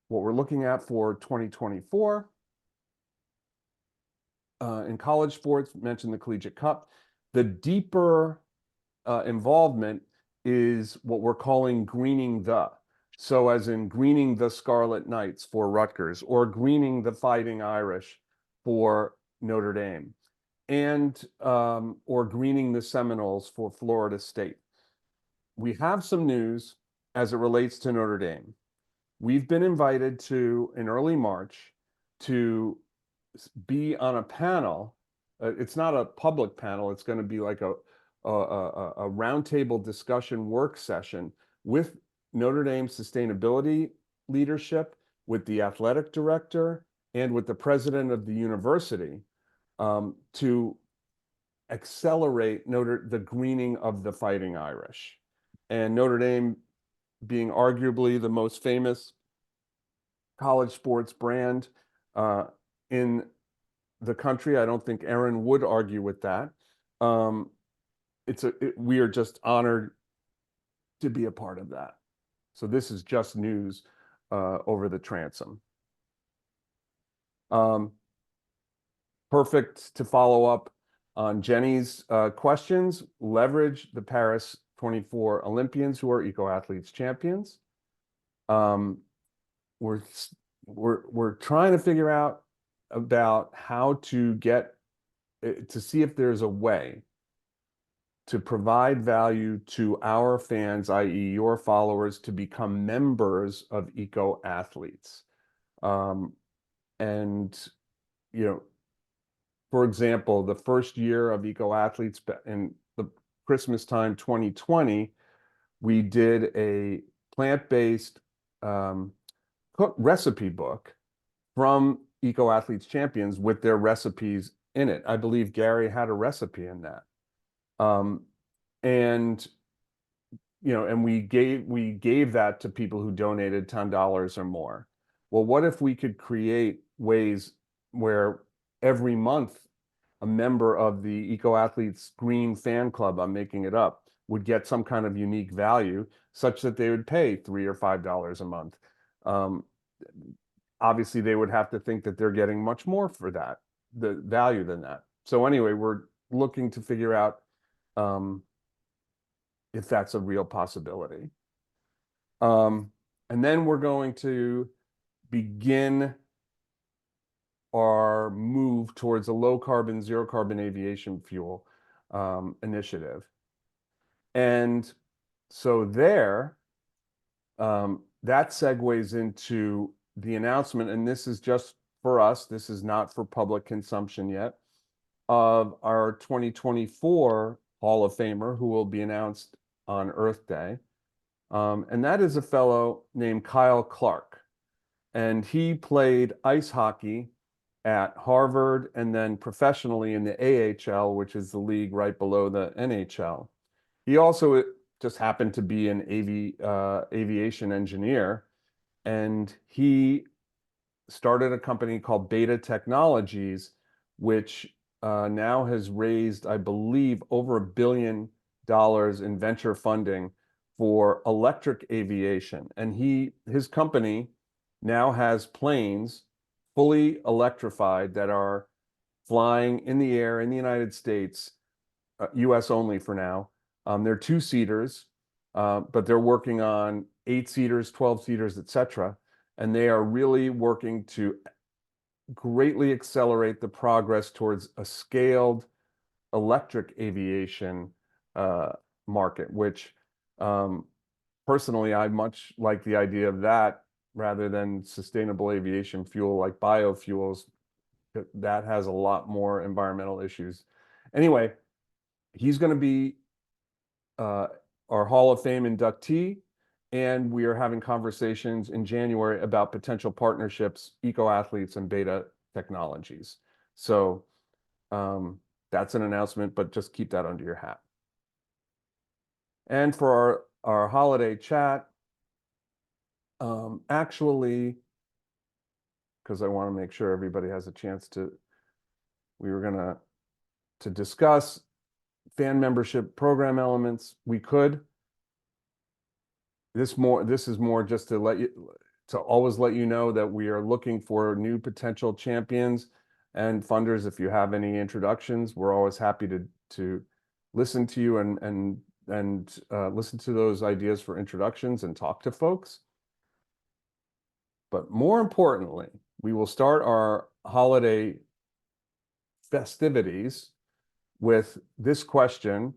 [SPEAKER 1] what we're looking at for 2024 in college sports, mentioned the Collegiate Cup. The deeper involvement is what we're calling greening the. So as in greening the Scarlet Knights for Rutgers, or greening the Fighting Irish for Notre Dame, and or greening the Seminoles for Florida State. We have some news as it relates to Notre Dame. We've been invited to, in early March, to be on a panel. It's not a public panel. It's going to be like a roundtable discussion work session with Notre Dame sustainability leadership, with the athletic director, and with the president of the university, to accelerate the greening of the Fighting Irish. And Notre Dame being arguably the most famous college sports brand in the country. I don't think Aaron would argue with that. We are just honored to be a part of that. So this is just news over the transom. Perfect to follow up on Jenny's questions. Leverage the Paris 24 Olympians, who are eco-athletes champions. We're trying to figure out about how to get to see if there's a way to provide value to our fans, i.e. your followers, to become members of eco-athletes. And, you know, for example, the first year of eco-athletes in the Christmas time 2020, we did a plant-based recipe book from eco-athletes champions with their recipes in it. I believe Gary had a recipe in that. And, you know, and we gave that to people who donated $10 or more. Well, what if we could create ways where every month a member of the Eco-Athletes Green Fan Club, I'm making it up, would get some kind of unique value such that they would pay $3 or $5 a month. Obviously, they would have to think that they're getting much more for that, the value than that. So anyway, we're looking to figure out if that's a real possibility. And then we're going to begin our move towards a low carbon, zero carbon aviation fuel initiative. And so there, that segues into the announcement, and this is just for us, this is not for public consumption yet, of our 2024 Hall of Famer, who will be announced on Earth Day. And that is a fellow named Kyle Clark. And he played ice hockey at Harvard and then professionally in the AHL, which is the league right below the NHL. He also just happened to be an aviation engineer, and he started a company called Beta Technologies, which now has raised, I believe, over $1 billion in venture funding for electric aviation. And his company now has planes fully electrified that are flying in the air in the United States, US only for now. They're 2-seaters, but they're working on 8-seaters, 12-seaters, etc. And they are really working to greatly accelerate the progress towards a scaled electric aviation market, which personally, I much like the idea of that rather than sustainable aviation fuel like biofuels. That has a lot more environmental issues. Anyway, he's going to be our Hall of Fame inductee, and we are having conversations in January about potential partnerships, Eco Athletes and Beta Technologies. So that's an announcement, but just keep that under your hat. And for our holiday chat, actually, because I want to make sure everybody has a chance we were going to discuss fan membership program elements. We could. This is more just to always let you know that we are looking for new potential champions and funders. If you have any introductions, we're always happy to listen to you and listen to those ideas for introductions and talk to folks. But more importantly, we will start our holiday festivities with this question: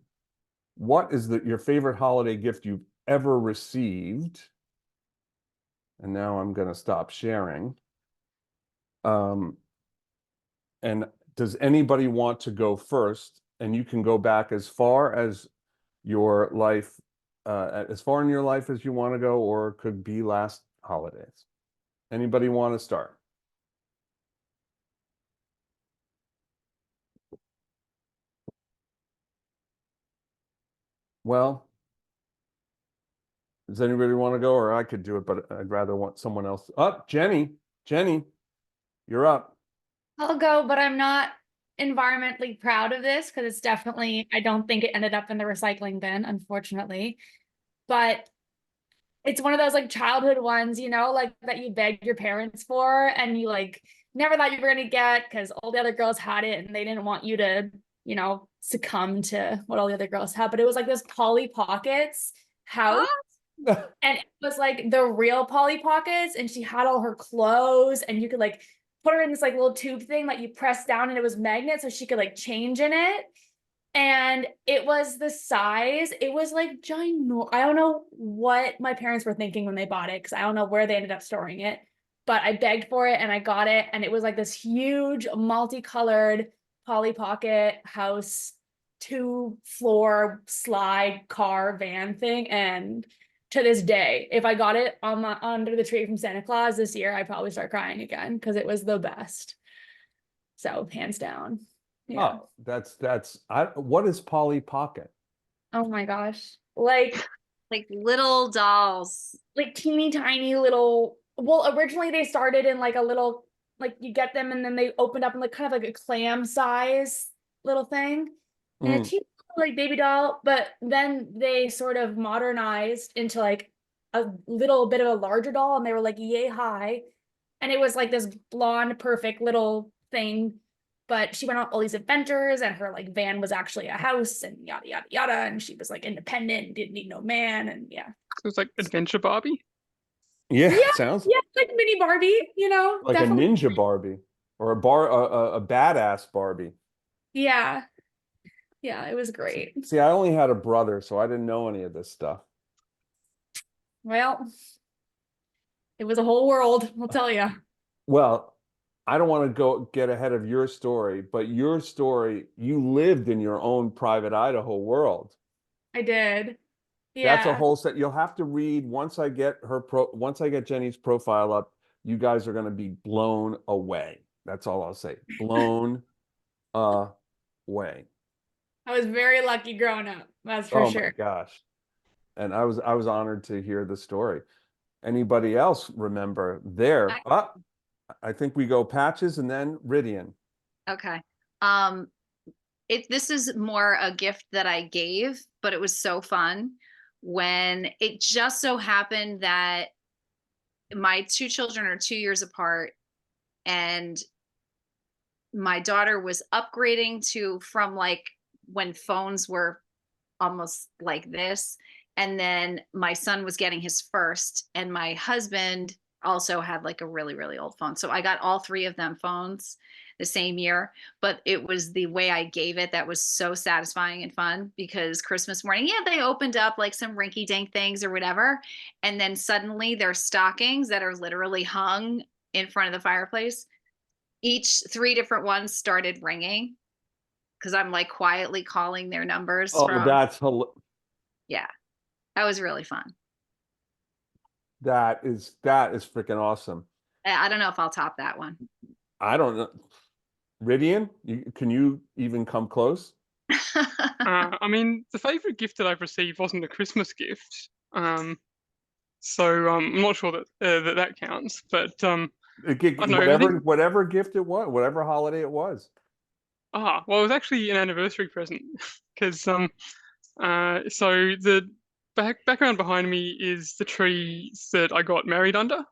[SPEAKER 1] what is your favorite holiday gift you've ever received? And now I'm going to stop sharing. And does anybody want to go first? And you can go back as far as your life, as far in your life as you want to go, or could be last holidays. Anybody want to start? Well, does anybody want to go, or I could do it, but I'd rather want someone else. Oh, Jenny, you're up.
[SPEAKER 6] I'll go, but I'm not environmentally proud of this because it's definitely, I don't think it ended up in the recycling bin, unfortunately. But it's one of those like childhood ones, you know, like that you begged your parents for and you like never thought you were going to get because all the other girls had it and they didn't want you to, you know, succumb to what all the other girls had. But it was like this Polly Pockets house. And it was like the real Polly Pockets, and she had all her clothes, and you could like put her in this like little tube thing that you press down, and it was magnet, so she could like change in it. And it was the size, it was like ginormous. I don't know what my parents were thinking when they bought it, because I don't know where they ended up storing it, but I begged for it and I got it, and it was like this huge multicolored Polly Pocket house, 2-floor slide car van thing. And to this day, if I got it under the tree from Santa Claus this year, I'd probably start crying again because it was the best. So hands down. Yeah.
[SPEAKER 1] Oh, what is Polly Pocket?
[SPEAKER 6] Oh my gosh. Like
[SPEAKER 3] little dolls.
[SPEAKER 6] like teeny tiny little, well, originally they started in like a little, like you get them and then they opened up in like kind of like a clam size little thing. And a teeny like baby doll, but then they sort of modernized into like a little bit of a larger doll, and they were like yay high, and it was like this blonde perfect little thing. But she went on all these adventures, and her like van was actually a house, and yada yada yada, and she was like independent and didn't need no man, and yeah.
[SPEAKER 8] So it's like Adventure Barbie.
[SPEAKER 1] Yeah, sounds
[SPEAKER 6] like mini Barbie, you know,
[SPEAKER 1] like
[SPEAKER 6] definitely.
[SPEAKER 1] a ninja Barbie or a badass Barbie.
[SPEAKER 6] Yeah, it was great.
[SPEAKER 1] See, I only had a brother, so I didn't know any of this stuff.
[SPEAKER 6] Well, it was a whole world, I'll tell you.
[SPEAKER 1] Well, I don't want to get ahead of your story, but your story, you lived in your own private Idaho world.
[SPEAKER 6] I did. Yeah.
[SPEAKER 1] That's a whole set. You'll have to read once I get Jenny's profile up, you guys are going to be blown away. That's all I'll say. Blown away.
[SPEAKER 6] I was very lucky growing up. That's for sure.
[SPEAKER 1] Oh my gosh. And I was honored to hear the story. Anybody else remember there? I think we go Patches and then Ridian.
[SPEAKER 3] Okay. Um, this is more a gift that I gave, but it was so fun when it just so happened that my two children are 2 years apart, and my daughter was upgrading to from like when phones were almost like this, and then my son was getting his first, and my husband also had like a really really old phone, so I got all three of them phones the same year. But it was the way I gave it that was so satisfying and fun, because Christmas morning, yeah, they opened up like some rinky dink things or whatever, and then suddenly their stockings that are literally hung in front of the fireplace, each three different ones started ringing, because I'm like quietly calling their numbers
[SPEAKER 1] Oh,
[SPEAKER 3] from, yeah, that was really fun.
[SPEAKER 1] that is freaking awesome.
[SPEAKER 3] I don't know if I'll top that one.
[SPEAKER 1] I don't know. Ridian, can you even come close?
[SPEAKER 8] I mean, the favorite gift that I've received wasn't a Christmas gift. So I'm not sure that that counts, but I don't know, I think,
[SPEAKER 1] Whatever gift it was, whatever holiday it was.
[SPEAKER 8] well, it was actually an anniversary present, because so the background behind me is the tree that I got married under.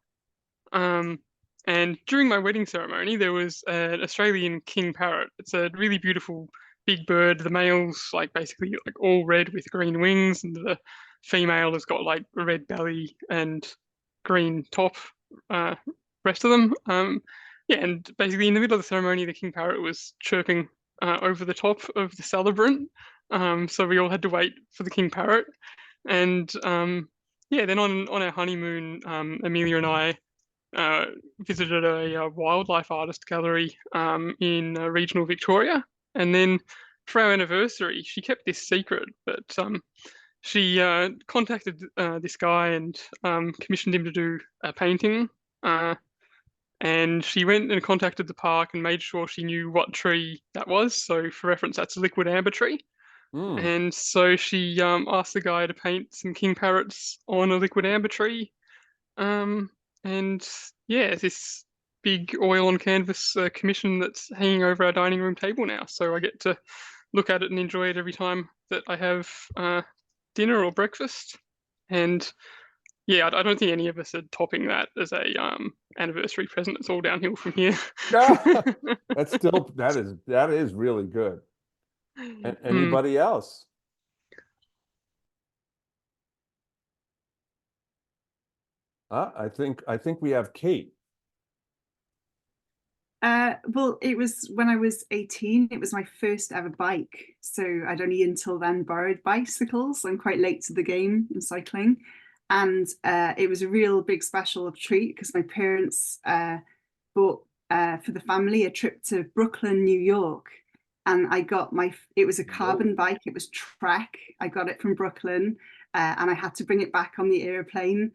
[SPEAKER 8] And during my wedding ceremony, there was an Australian king parrot. It's a really beautiful big bird. The male's like basically like all red with green wings, and the female has got like a red belly and green top. Rest of them. Yeah, and basically in the middle of the ceremony, the king parrot was chirping over the top of the celebrant. So we all had to wait for the king parrot. And yeah, then on our honeymoon, Amelia and I visited a wildlife artist gallery in regional Victoria. And then for our anniversary, she kept this secret, but she contacted this guy and commissioned him to do a painting. And she went and contacted the park and made sure she knew what tree that was. So for reference, that's a liquid amber tree. And so she asked the guy to paint some king parrots on a liquid amber tree. And yeah, this big oil on canvas commission that's hanging over our dining room table now. So I get to look at it and enjoy it every time that I have dinner or breakfast. And yeah, I don't think any of us are topping that as a anniversary present. It's all downhill from here.
[SPEAKER 1] That's still that is really good. And anybody else? I think we have Kate.
[SPEAKER 5] Well, it was when I was 18, it was my first ever bike. So I'd only until then borrowed bicycles. I'm quite late to the game in cycling. And it was a real big special treat because my parents bought for the family a trip to Brooklyn, New York. And I got it was a carbon bike, it was Trek. I got it from Brooklyn and I had to bring it back on the airplane.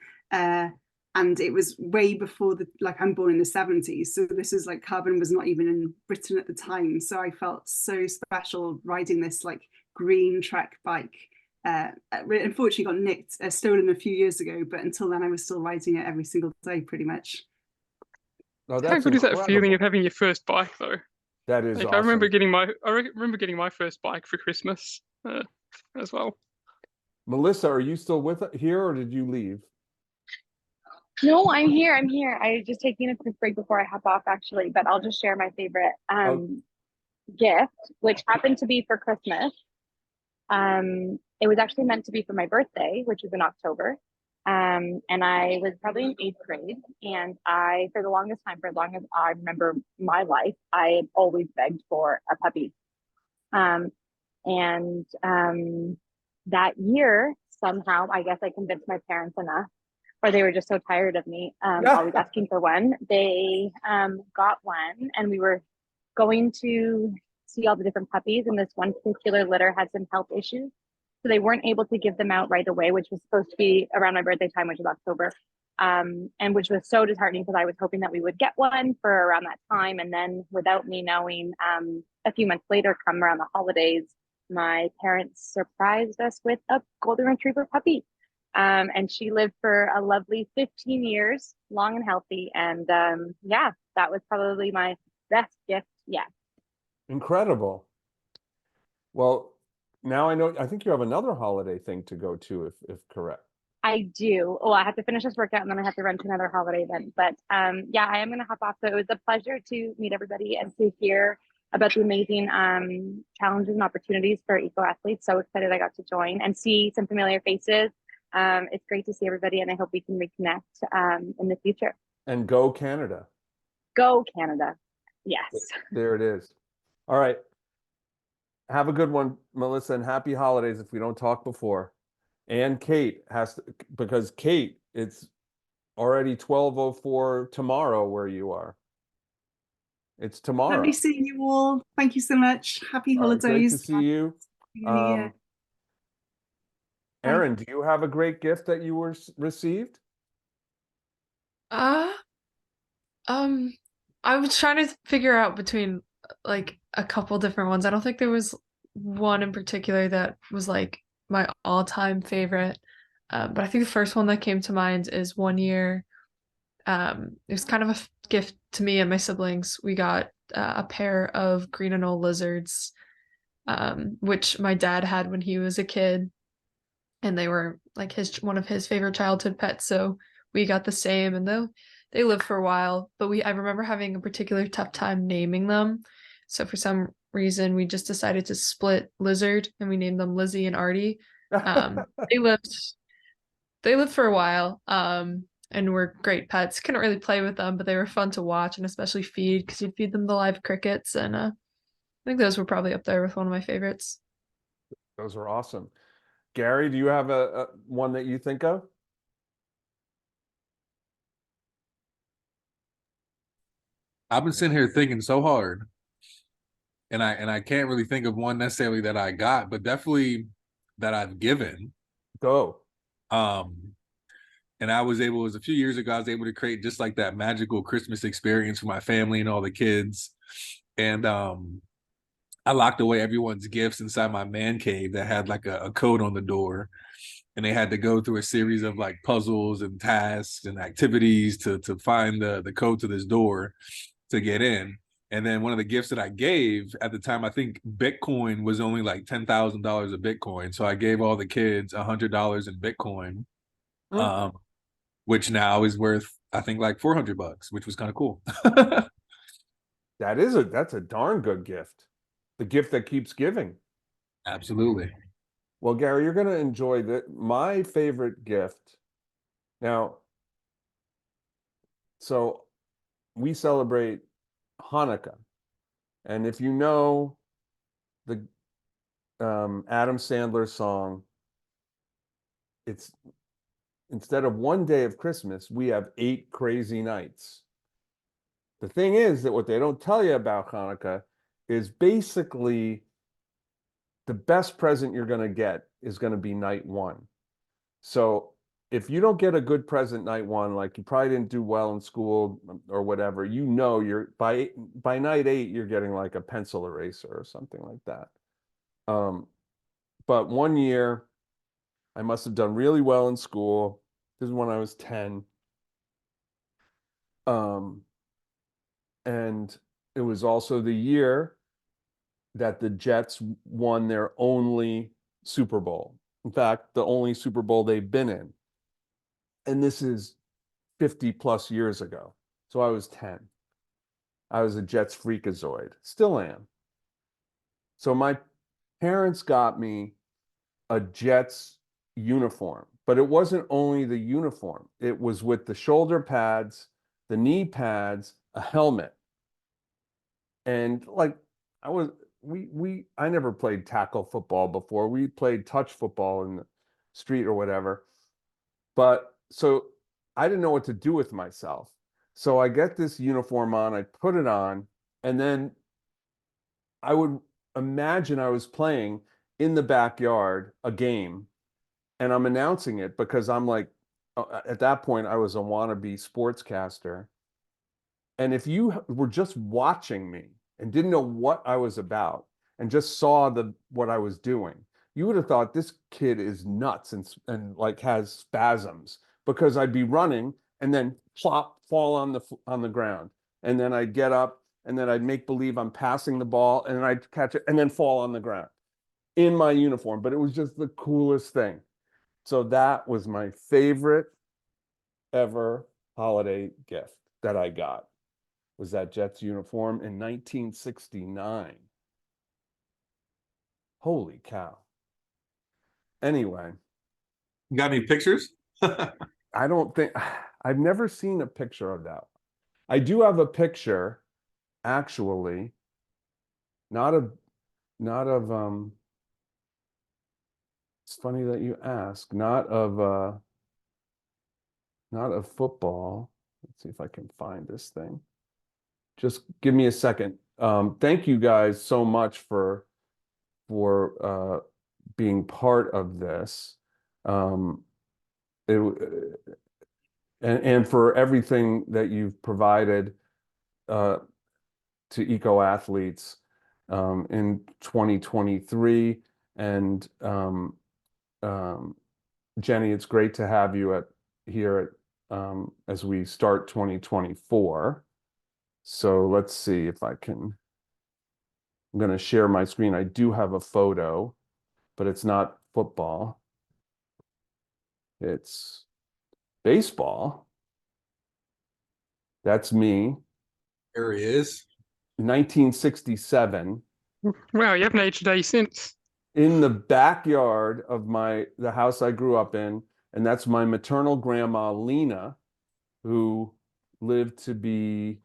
[SPEAKER 5] And it was way before I'm born in the 70s. So this is like carbon was not even in Britain at the time. So I felt so special riding this like green Trek bike. Unfortunately got nicked, stolen a few years ago, but until then I was still riding it every single day pretty much.
[SPEAKER 1] Oh,
[SPEAKER 8] How good is that feeling of having your first bike though?
[SPEAKER 1] That is
[SPEAKER 8] like,
[SPEAKER 1] awesome.
[SPEAKER 8] I remember getting my first bike for Christmas as well.
[SPEAKER 1] Melissa, are you still here or did you leave?
[SPEAKER 4] No, I'm here. I just taking a quick break before I hop off actually, but I'll just share my favorite gift, which happened to be for Christmas. It was actually meant to be for my birthday, which was in October. And I was probably in 8th grade, and for the longest time, for as long as I remember my life, I had always begged for a puppy. That year, somehow, I guess I convinced my parents enough, or they were just so tired of me always asking for one. They got one, and we were going to see all the different puppies, and this one particular litter had some health issues. So they weren't able to give them out right away, which was supposed to be around my birthday time, which was October. And which was so disheartening because I was hoping that we would get one for around that time. And then without me knowing, a few months later, come around the holidays, my parents surprised us with a golden retriever puppy. And she lived for a lovely 15 years, long and healthy. And yeah, that was probably my best gift yet.
[SPEAKER 1] Incredible. Well, now I know, I think you have another holiday thing to go to if correct.
[SPEAKER 4] I do. Oh, I have to finish this workout and then I have to run to another holiday event. But yeah, I am gonna hop off. So it was a pleasure to meet everybody and to hear about the amazing challenges and opportunities for eco athletes. So excited I got to join and see some familiar faces. It's great to see everybody, and I hope we can reconnect in the future.
[SPEAKER 1] And go Canada.
[SPEAKER 4] Go Canada! Yes.
[SPEAKER 1] There it is. All right. Have a good one, Melissa, and happy holidays if we don't talk before. And Kate has to, because Kate, it's already 12:04 tomorrow where you are. It's tomorrow.
[SPEAKER 5] Lovely seeing you all. Thank you so much. Happy
[SPEAKER 1] All right, great to
[SPEAKER 5] holidays.
[SPEAKER 1] see you.
[SPEAKER 5] Happy New Year. Bye.
[SPEAKER 1] Erin, do you have a great gift that you were received?
[SPEAKER 2] I was trying to figure out between like a couple different ones. I don't think there was one in particular that was like my all-time favorite. But I think the first one that came to mind is one year. It was kind of a gift to me and my siblings. We got a pair of green anole lizards, which my dad had when he was a kid, and they were like one of his favorite childhood pets. So we got the same, and though they lived for a while, but I remember having a particular tough time naming them. So for some reason, we just decided to split lizard, and we named them Lizzie and Artie. They lived for a while, and were great pets. Couldn't really play with them, but they were fun to watch and especially feed, because you'd feed them the live crickets. And I think those were probably up there with one of my favorites.
[SPEAKER 1] Those are awesome. Gary, do you have a one that you think of?
[SPEAKER 7] I've been sitting here thinking so hard, and I can't really think of one necessarily that I got, but definitely that I've given.
[SPEAKER 1] Go.
[SPEAKER 7] And I was able, it was a few years ago, I was able to create just like that magical Christmas experience for my family and all the kids. And I locked away everyone's gifts inside my man cave that had like a code on the door. And they had to go through a series of like puzzles and tasks and activities to find the code to this door to get in. And then one of the gifts that I gave at the time, I think Bitcoin was only like $10,000 of Bitcoin. So I gave all the kids $100 in Bitcoin, which now is worth, I think, like $400, which was kind of cool.
[SPEAKER 1] That's a darn good gift. The gift that keeps giving.
[SPEAKER 7] Absolutely.
[SPEAKER 1] Well, Gary, you're going to enjoy my favorite gift. Now, so we celebrate Hanukkah. And if you know the Adam Sandler song, it's instead of one day of Christmas, we have 8 crazy nights. The thing is that what they don't tell you about Hanukkah is basically the best present you're going to get is going to be night 1. So if you don't get a good present night 1, like you probably didn't do well in school or whatever, you're by night 8, you're getting like a pencil eraser or something like that. But one year I must have done really well in school. This is when I was 10. And it was also the year that the Jets won their only Super Bowl. In fact, the only Super Bowl they've been in. And this is 50 plus years ago. So I was 10. I was a Jets freakazoid. Still am. So my parents got me a Jets uniform, but it wasn't only the uniform. It was with the shoulder pads, the knee pads, a helmet. And like I never played tackle football before. We played touch football in the street or whatever. But so I didn't know what to do with myself. So I get this uniform on, I put it on, and then I would imagine I was playing in the backyard a game, and I'm announcing it because I'm like, at that point, I was a wannabe sportscaster. And if you were just watching me and didn't know what I was about and just saw what I was doing, you would have thought this kid is nuts and like has spasms, because I'd be running and then plop, fall on the ground. And then I'd get up and then I'd make believe I'm passing the ball, and then I'd catch it and then fall on the ground in my uniform. But it was just the coolest thing. So that was my favorite ever holiday gift that I got, was that Jets uniform in 1969. Holy cow. Anyway,
[SPEAKER 7] You got any pictures?
[SPEAKER 1] I don't think I've never seen a picture of that. I do have a picture, actually, not of it's funny that you ask, not of football. Let's see if I can find this thing. Just give me a second. Thank you guys so much for being part of this. And for everything that you've provided to Eco Athletes in 2023. And Jenny, it's great to have you here as we start 2024. So let's see if I can. I'm going to share my screen. I do have a photo, but it's not football. It's baseball. That's me.
[SPEAKER 7] There he is.
[SPEAKER 1] 1967.
[SPEAKER 8] Wow, you haven't aged a day since.
[SPEAKER 1] In the backyard of the house I grew up in, and that's my maternal grandma, Lena, who lived to be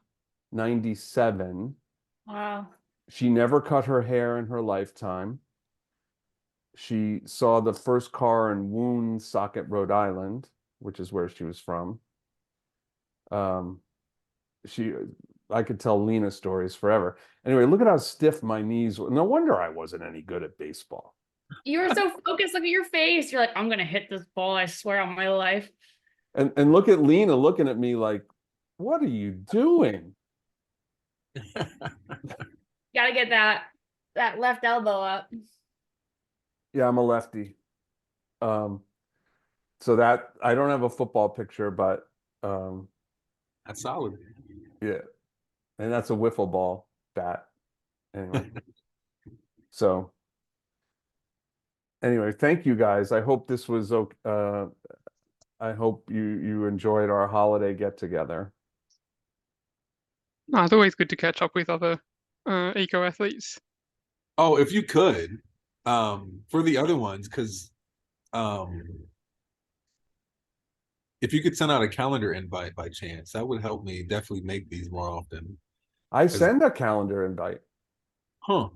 [SPEAKER 1] 97.
[SPEAKER 6] Wow.
[SPEAKER 1] She never cut her hair in her lifetime. She saw the first car in Woonsocket, Rhode Island, which is where she was from. I could tell Lena stories forever. Anyway, look at how stiff my knees were. No wonder I wasn't any good at baseball.
[SPEAKER 6] You were so focused. Look at your face. You're like, I'm gonna hit this ball, I swear on my life.
[SPEAKER 1] And look at Lena looking at me like, what are you doing?
[SPEAKER 6] Gotta get that left elbow up.
[SPEAKER 1] Yeah, I'm a lefty. So that I don't have a football picture, but
[SPEAKER 7] That's solid.
[SPEAKER 1] yeah. And that's a wiffle ball bat. Anyway. So anyway, thank you guys. I hope this was I hope you enjoyed our holiday get together.
[SPEAKER 8] No, it's always good to catch up with other eco athletes.
[SPEAKER 7] Oh, if you could, for the other ones, because if you could send out a calendar invite by chance, that would help me definitely make these more often.
[SPEAKER 1] I send a calendar invite.
[SPEAKER 7] Huh.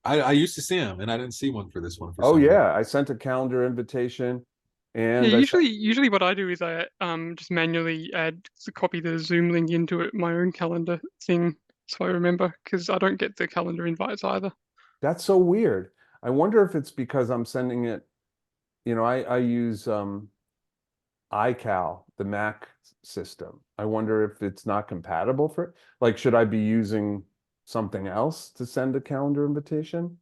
[SPEAKER 7] I used to see them, and I didn't see one for this one. For
[SPEAKER 1] Oh
[SPEAKER 7] some reason.
[SPEAKER 1] yeah, I sent a calendar invitation, and
[SPEAKER 8] Yeah,
[SPEAKER 1] I sent-
[SPEAKER 8] usually what I do is I just manually copy the Zoom link into my own calendar thing, so I remember, because I don't get the calendar invites either.
[SPEAKER 1] that's so weird. I wonder if it's because I'm sending it, I use iCal, the Mac system. I wonder if it's not compatible for, like, should I be using something else to send a calendar invitation?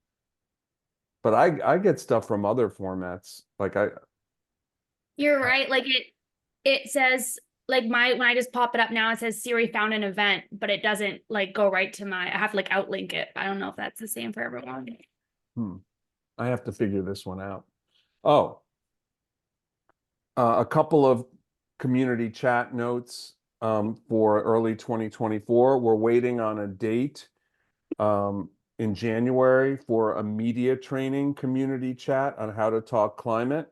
[SPEAKER 1] But I get stuff from other formats. Like
[SPEAKER 6] You're right. Like it says like when I just pop it up now, it says Siri found an event, but it doesn't like go right to I have to like outlink it. I don't know if that's the same for everyone.
[SPEAKER 1] I have to figure this one out. Oh, a couple of community chat notes for early 2024. We're waiting on a date in January for a media training community chat on how to talk climate.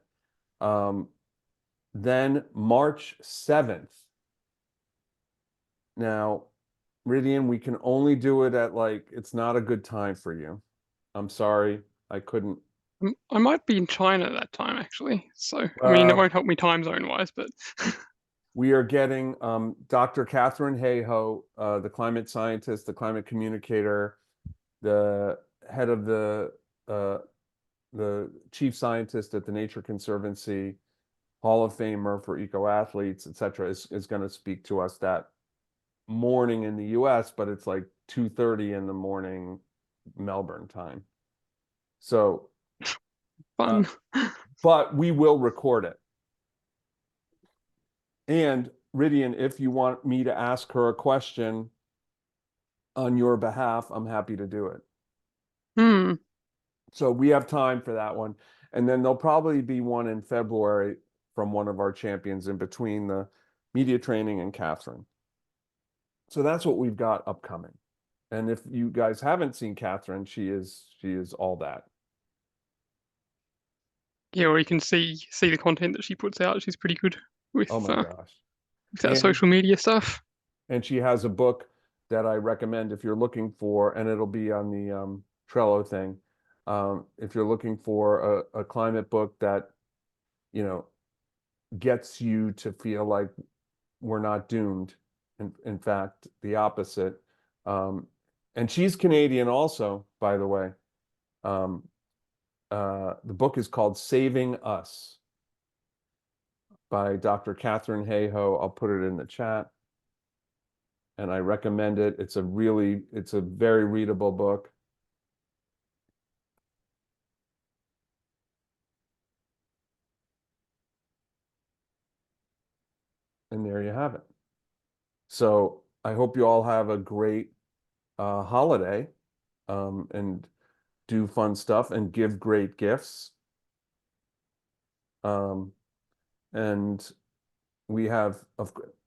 [SPEAKER 1] Then March 7th. Now, Ridian, we can only do it at it's not a good time for you. I'm sorry, I couldn't.
[SPEAKER 8] I might be in China at that time, actually. So, I mean, it
[SPEAKER 1] Well,
[SPEAKER 8] won't help me time zone wise, but
[SPEAKER 1] we are getting Dr. Catherine Hayhoe, the climate scientist, the climate communicator, the head of the chief scientist at the Nature Conservancy, Hall of Famer for eco athletes, etc., is going to speak to us that morning in the US, but it's like 2:30 in the morning Melbourne time. So
[SPEAKER 8] fun.
[SPEAKER 1] but we will record it. And Ridian, if you want me to ask her a question on your behalf, I'm happy to do it.
[SPEAKER 8] Hmm.
[SPEAKER 1] So we have time for that one. And then there'll probably be one in February from one of our champions in between the media training and Catherine. So that's what we've got upcoming. And if you guys haven't seen Catherine, she is all that.
[SPEAKER 8] Yeah, or you can see the content that she puts out. She's pretty good with,
[SPEAKER 1] Oh my gosh.
[SPEAKER 8] with that
[SPEAKER 1] And-
[SPEAKER 8] social media stuff.
[SPEAKER 1] And she has a book that I recommend if you're looking for, and it'll be on the Trello thing. If you're looking for a climate book that, you know, gets you to feel like we're not doomed. In fact, the opposite. And she's Canadian also, by the way. The book is called Saving Us by Dr. Catherine Hayhoe. I'll put it in the chat. And I recommend it. It's a very readable book. And there you have it. So I hope you all have a great holiday and do fun stuff and give great gifts. And we have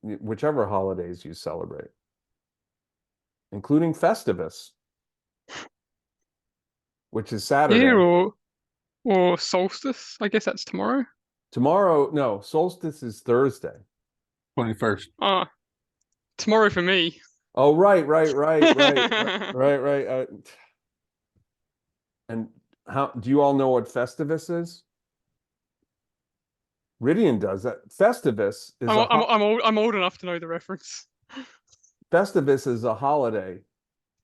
[SPEAKER 1] whichever holidays you celebrate, including Festivus, which is Saturday.
[SPEAKER 8] Yeah, or solstice. I guess that's tomorrow.
[SPEAKER 1] Tomorrow, no, solstice is Thursday.
[SPEAKER 7] 21st.
[SPEAKER 8] Tomorrow for me.
[SPEAKER 1] Oh, right. And how do you all know what Festivus is? Ridian does that. Festivus is
[SPEAKER 8] I'm old enough to know the reference.
[SPEAKER 1] Festivus is a holiday.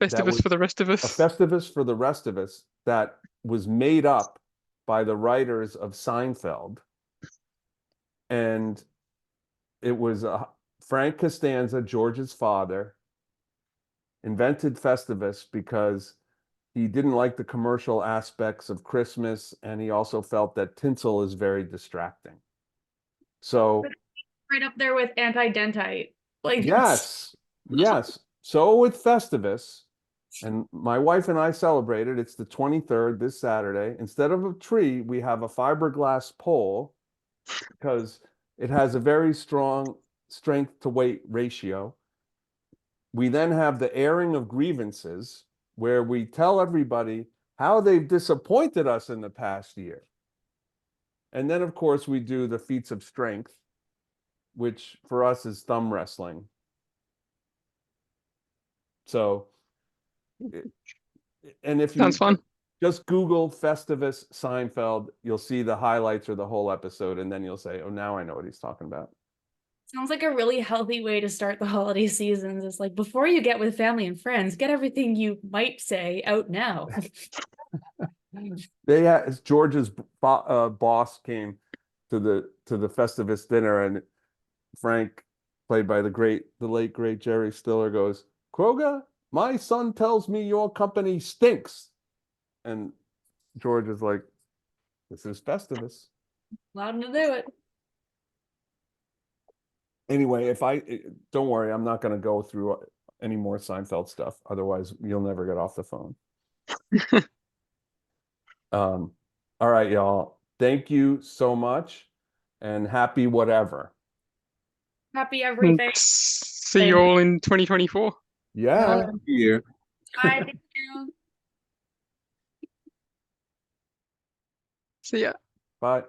[SPEAKER 8] Festivus for the rest of
[SPEAKER 1] A
[SPEAKER 8] us.
[SPEAKER 1] Festivus for the rest of us that was made up by the writers of Seinfeld. And it was Frank Costanza, George's father, invented Festivus because he didn't like the commercial aspects of Christmas, and he also felt that tinsel is very distracting. So
[SPEAKER 6] Right up there with anti-dentite. Like
[SPEAKER 1] yes. So with Festivus, and my wife and I celebrated, it's the 23rd this Saturday. Instead of a tree, we have a fiberglass pole because it has a very strong strength to weight ratio. We then have the airing of grievances, where we tell everybody how they've disappointed us in the past year. And then, of course, we do the feats of strength, which for us is thumb wrestling. So, and if you
[SPEAKER 8] Sounds fun.
[SPEAKER 1] just Google Festivus Seinfeld, you'll see the highlights or the whole episode, and then you'll say, oh, now I know what he's talking about.
[SPEAKER 6] sounds like a really healthy way to start the holiday seasons. It's like before you get with family and friends, get everything you might say out now.
[SPEAKER 1] They had George's boss came to the Festivus dinner, and Frank, played by the late great Jerry Stiller, goes, Kroger, my son tells me your company stinks. And George is like, this is Festivus.
[SPEAKER 6] Allowed him to do it.
[SPEAKER 1] Anyway, don't worry, I'm not going to go through any more Seinfeld stuff. Otherwise, you'll never get off the phone. All right, y'all. Thank you so much, and happy whatever.
[SPEAKER 6] Happy everything.
[SPEAKER 8] See you all in 2024.
[SPEAKER 1] Yeah.
[SPEAKER 7] Here.
[SPEAKER 6] Bye. Thank you.
[SPEAKER 8] See ya.
[SPEAKER 1] Bye.